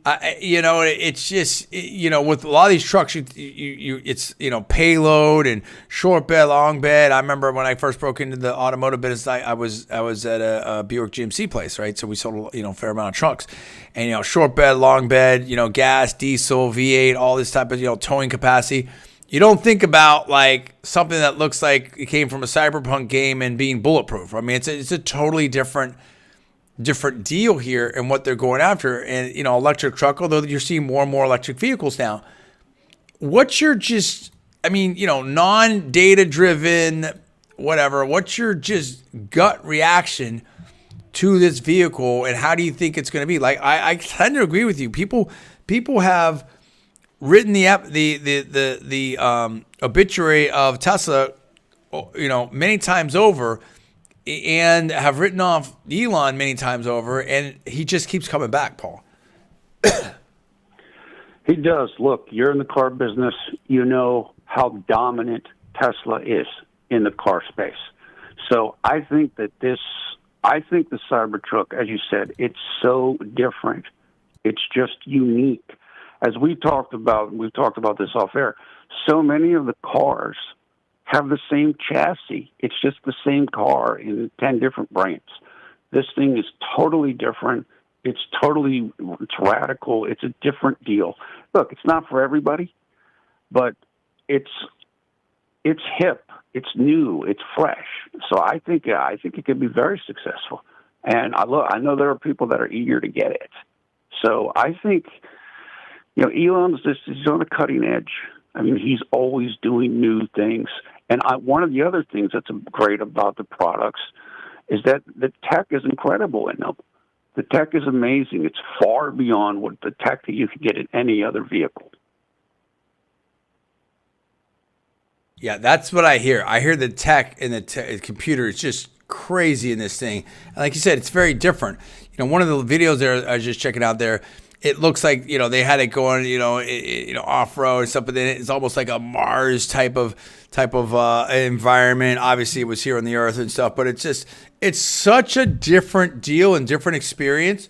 It's just, with a lot of these trucks, it's, payload and short bed, long bed. I remember when I first broke into the automotive business, I was at a Buick GMC place, right? So we sold, a fair amount of trucks, and, short bed, long bed, gas, diesel, V8, all this type of, towing capacity. You don't think about like something that looks like it came from a cyberpunk game and being bulletproof. I mean, it's a totally different deal here and what they're going after. And, electric truck, although you're seeing more and more electric vehicles now. What's your non-data driven, whatever, what's your just gut reaction to this vehicle, and how do you think it's going to be? Like, I tend to agree with you. People have written the obituary of Tesla, many times over, and have written off Elon many times over, and he just keeps coming back, Paul. He does. Look, you're in the car business. You know how dominant Tesla is in the car space. So I think the Cybertruck, as you said, it's so different. It's just unique. As we've talked about this off air, so many of the cars have the same chassis. It's just the same car in 10 different brands. This thing is totally different. It's radical. It's a different deal. Look, it's not for everybody, but it's hip. It's new. It's fresh. So I think it could be very successful. And I know there are people that are eager to get it. So I think, Elon's he's on the cutting edge. I mean, he's always doing new things. And one of the other things that's great about the products is that the tech is incredible in them. The tech is amazing. It's far beyond what the tech that you can get in any other vehicle. Yeah, that's what I hear. I hear the tech in the computer is just crazy in this thing. And like you said, it's very different. One of the videos there I was just checking out there, it looks like, they had it going, off-road and stuff, but then it's almost like a Mars type of environment. Obviously, it was here on the Earth and stuff, but it's such a different deal and different experience.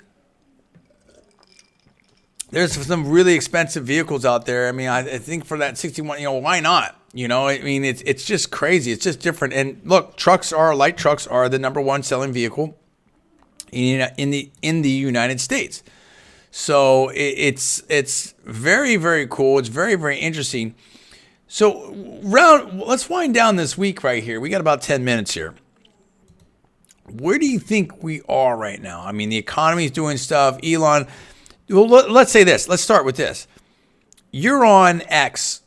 There's some really expensive vehicles out there. I mean, I think for that 61, why not? I mean, it's just crazy. It's just different. And look, light trucks are the number one selling vehicle in the United States. So it's very, very cool. It's very, very interesting. So let's wind down this week right here. We got about 10 minutes here. Where do you think we are right now? I mean, the economy's doing stuff. Elon, well, let's say this. Let's start with this. You're on X,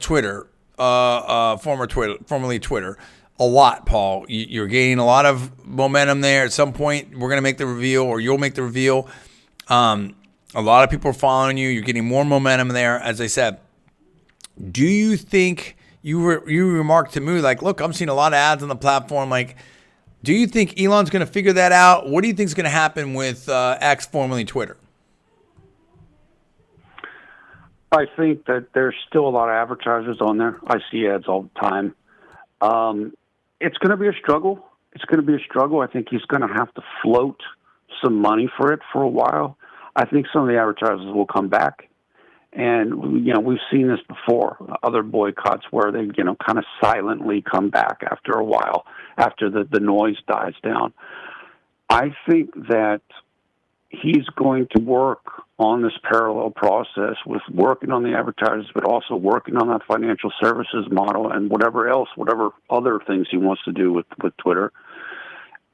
Twitter, formerly Twitter, a lot, Paul. You're gaining a lot of momentum there. At some point, we're going to make the reveal, or you'll make the reveal. A lot of people are following you. You're getting more momentum there. As I said, do you think you remarked to me like, look, I'm seeing a lot of ads on the platform. Like, do you think Elon's going to figure that out? What do you think is going to happen with X, formerly Twitter? I think that there's still a lot of advertisers on there. I see ads all the time. It's going to be a struggle. I think he's going to have to float some money for it for a while. I think some of the advertisers will come back. And, we've seen this before, other boycotts where they, kind of silently come back after a while, after the noise dies down. I think that he's going to work on this parallel process with working on the advertisers, but also working on that financial services model and whatever other things he wants to do with Twitter.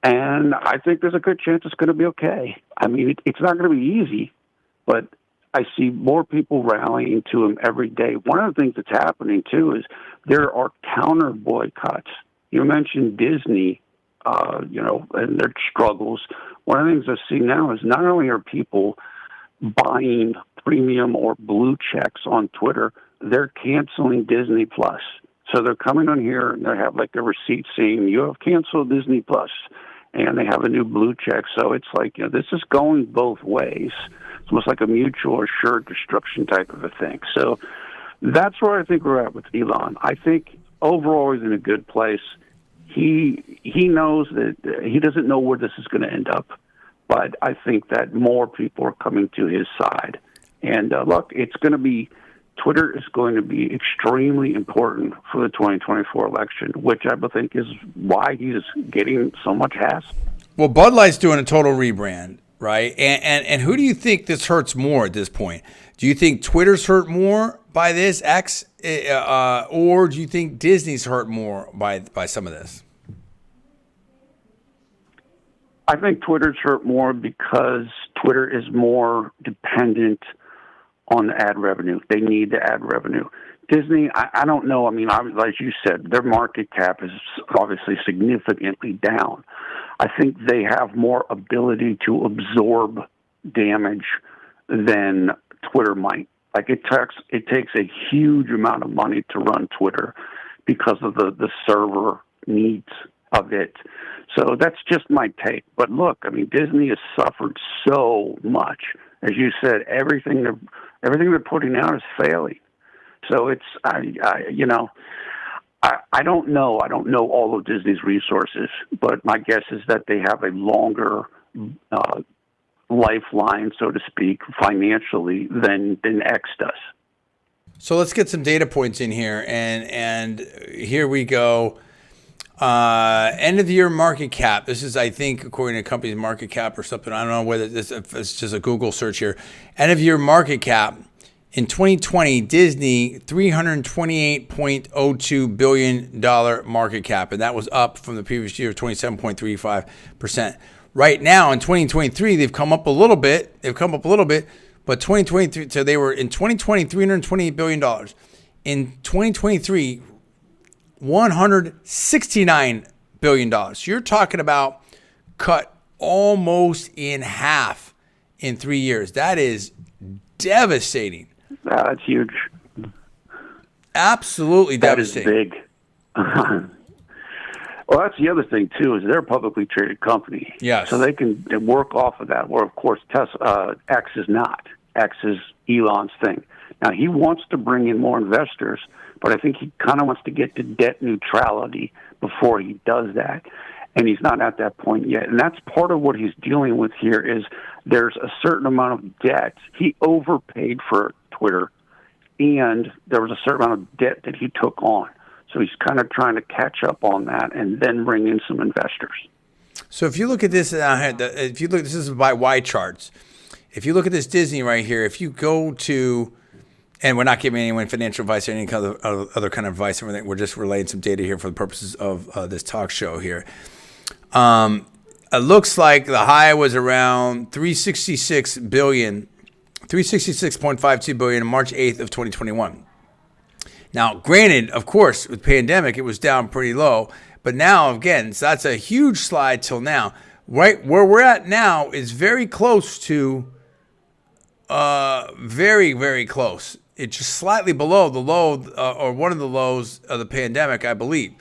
And I think there's a good chance it's going to be okay. I mean, it's not going to be easy, but I see more people rallying to him every day. One of the things that's happening, too, is there are counter boycotts. You mentioned Disney, and their struggles. One of the things I see now is not only are people buying premium or blue checks on Twitter, they're canceling Disney Plus. So they're coming on here and they have like a receipt saying you have canceled Disney Plus, and they have a new blue check. So it's like, this is going both ways. It's almost like a mutual assured destruction type of a thing. So that's where I think we're at with Elon. I think overall he's in a good place. He knows that he doesn't know where this is going to end up, but I think that more people are coming to his side. And look, Twitter is going to be extremely important for the 2024 election, which I think is why he's getting so much hassle. Well, Bud Light's doing a total rebrand, right? And who do you think this hurts more at this point? Do you think Twitter's hurt more by this, X, or do you think Disney's hurt more by some of this? I think Twitter's hurt more because Twitter is more dependent on the ad revenue. They need the ad revenue. Disney, I don't know. I mean, like you said, their market cap is obviously significantly down. I think they have more ability to absorb damage than Twitter might. Like it takes a huge amount of money to run Twitter because of the server needs of it. So that's just my take. But look, I mean, Disney has suffered so much. As you said, everything they're putting out is failing. So it's I don't know. I don't know all of Disney's resources, but my guess is that they have a longer lifeline, so to speak, financially than X does. So let's get some data points in here, and here we go. End of the year market cap. This is, I think, according to the company's market cap or something. I don't know whether if it's just a Google search here. End of year market cap in 2020, Disney $328.02 billion market cap, and that was up from the previous year of 27.35%. Right now in 2023, they've come up a little bit. But 2023, so they were in 2020 $328 billion. In 2023. $169 billion. You're talking about cut almost in half in 3 years. That is devastating. That's huge. Absolutely devastating. That is big. Well, that's the other thing, too, is they're a publicly traded company. Yes. So they can work off of that, where, of course, X is not. X is Elon's thing. Now, he wants to bring in more investors, but I think he kind of wants to get to debt neutrality before he does that. And he's not at that point yet. And that's part of what he's dealing with here is there's a certain amount of debt. He overpaid for Twitter, and there was a certain amount of debt that he took on. So he's kind of trying to catch up on that and then bring in some investors. So if you look at this, this is by Y charts. If you look at this Disney right here, if you go to, and we're not giving anyone financial advice or any kind of other kind of advice, everything. We're just relaying some data here for the purposes of this talk show here. It looks like the high was around $366.52 billion on March 8th of 2021. Now, granted, of course, with pandemic, it was down pretty low. But now, again, so that's a huge slide till now. Right where we're at now is very close to, very, very close. It's just slightly below the low or one of the lows of the pandemic, I believe.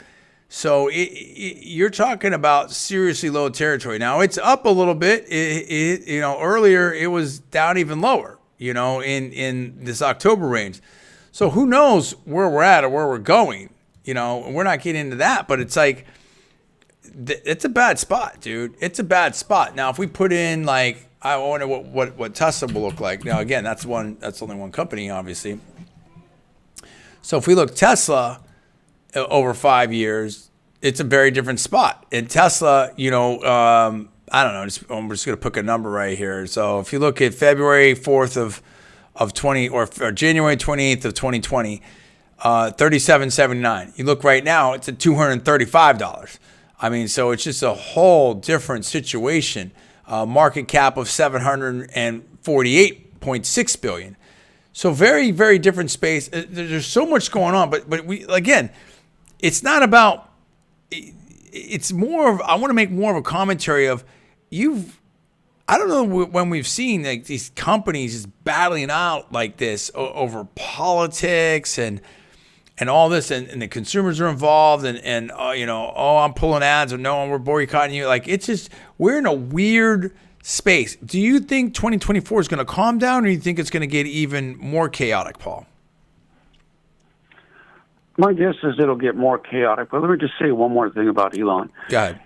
So you're talking about seriously low territory. Now it's up a little bit. Earlier it was down even lower, in this October range. So who knows where we're at or where we're going, we're not getting into that, but it's like, it's a bad spot, dude. It's a bad spot. Now, if we put in I wonder what Tesla will look like. Now, again, that's only one company, obviously. So if we look Tesla over 5 years, it's a very different spot. And Tesla, I don't know. I'm just going to pick a number right here. So if you look at February 4th of 20 or January 28th of 2020, $37.79. You look right now, it's at $235. I mean, so it's just a whole different situation. Market cap of $748.6 billion. So very, very different space. There's so much going on, but it's not about. It's more of. I want to make more of a commentary of I don't know when we've seen like these companies just battling out like this over politics and all this, and the consumers are involved, and I'm pulling ads, or no, we're boycotting you. Like, it's just, we're in a weird space. Do you think 2024 is going to calm down, or do you think it's going to get even more chaotic, Paul? My guess is it'll get more chaotic. But let me just say one more thing about Elon. Go ahead.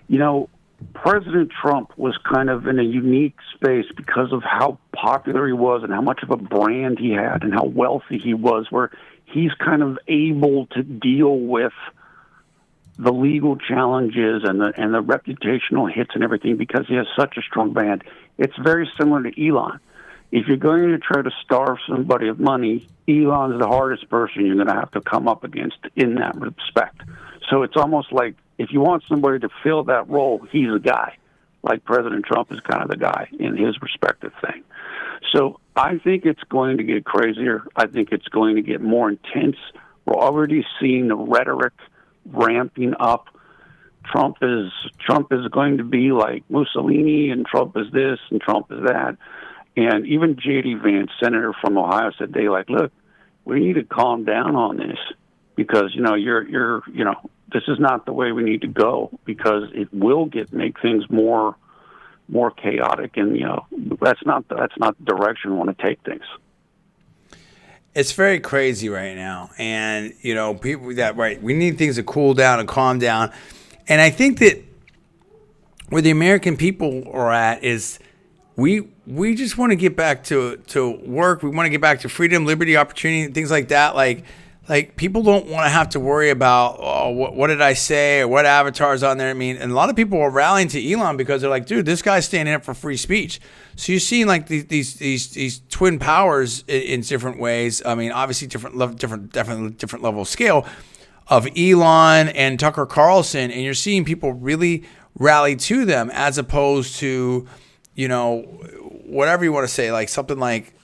President Trump was kind of in a unique space because of how popular he was and how much of a brand he had and how wealthy he was, where he's kind of able to deal with the legal challenges and the reputational hits and everything because he has such a strong brand. It's very similar to Elon. If you're going to try to starve somebody of money, Elon's the hardest person you're going to have to come up against in that respect. So it's almost like if you want somebody to fill that role, he's the guy. Like President Trump is kind of the guy in his respective thing. So I think it's going to get crazier. I think it's going to get more intense. We're already seeing the rhetoric ramping up. Trump is going to be like Mussolini, and Trump is this, and Trump is that. And even J.D. Vance, senator from Ohio, said look, we need to calm down on this because this is not the way we need to go, because it will make things more chaotic, and that's not the direction we want to take things. It's very crazy right now, and people we need things to cool down and calm down, and I think that where the American people are at is we just want to get back to work. We want to get back to freedom, liberty, opportunity, things like that. Like people don't want to have to worry about what did I say or what avatar's on there. I mean, and a lot of people are rallying to Elon because they're like, dude, this guy's standing up for free speech. So you're seeing like these twin powers in different ways. I mean, obviously different level of scale of Elon and Tucker Carlson, and you're seeing people really rally to them as opposed to whatever you want to say, like something like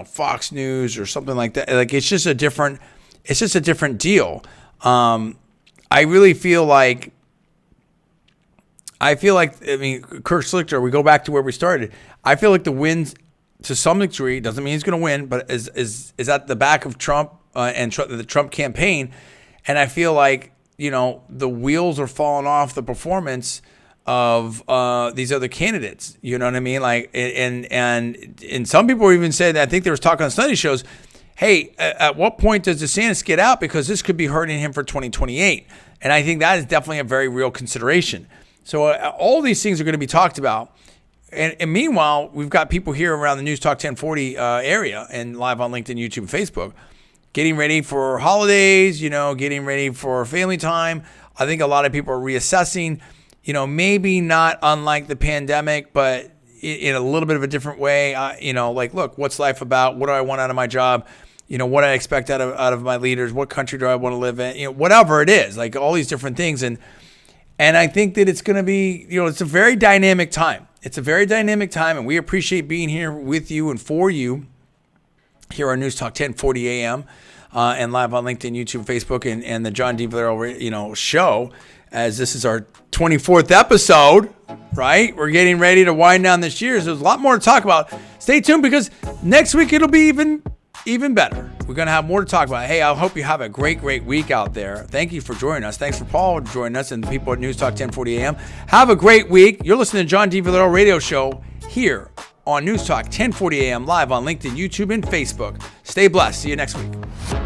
Fox News or something like that. Like it's just a different deal. I really feel like, Kurt Schlichter, we go back to where we started. I feel like the wins to some degree, doesn't mean he's going to win, but is at the back of Trump and the Trump campaign. And I feel like, the wheels are falling off the performance of these other candidates. You know what I mean? Like, and some people even said, I think there was talk on study shows, hey, at what point does DeSantis get out? Because this could be hurting him for 2028. And I think that is definitely a very real consideration. So all these things are going to be talked about. And meanwhile, we've got people here around the Newstalk 1040 area and live on LinkedIn, YouTube, and Facebook, getting ready for holidays, getting ready for family time. I think a lot of people are reassessing, maybe not unlike the pandemic, but in a little bit of a different way. Like, look, what's life about? What do I want out of my job? What I expect out of my leaders? What country do I want to live in? Whatever it is, like all these different things. And I think that it's going to be, it's a very dynamic time. It's a very dynamic time, and we appreciate being here with you and for you here on Newstalk 1040 AM and live on LinkedIn, YouTube, Facebook, and the John D. Villarreal, show, as this is our 24th episode, right? We're getting ready to wind down this year. So there's a lot more to talk about. Stay tuned, because next week it'll be even better. We're going to have more to talk about. Hey, I hope you have a great week out there. Thank you for joining us. Thanks for Paul joining us and the people at Newstalk 1040 AM. Have a great week. You're listening to John D. Villarreal Radio Show here on Newstalk 1040 AM, live on LinkedIn, YouTube, and Facebook. Stay blessed. See you next week.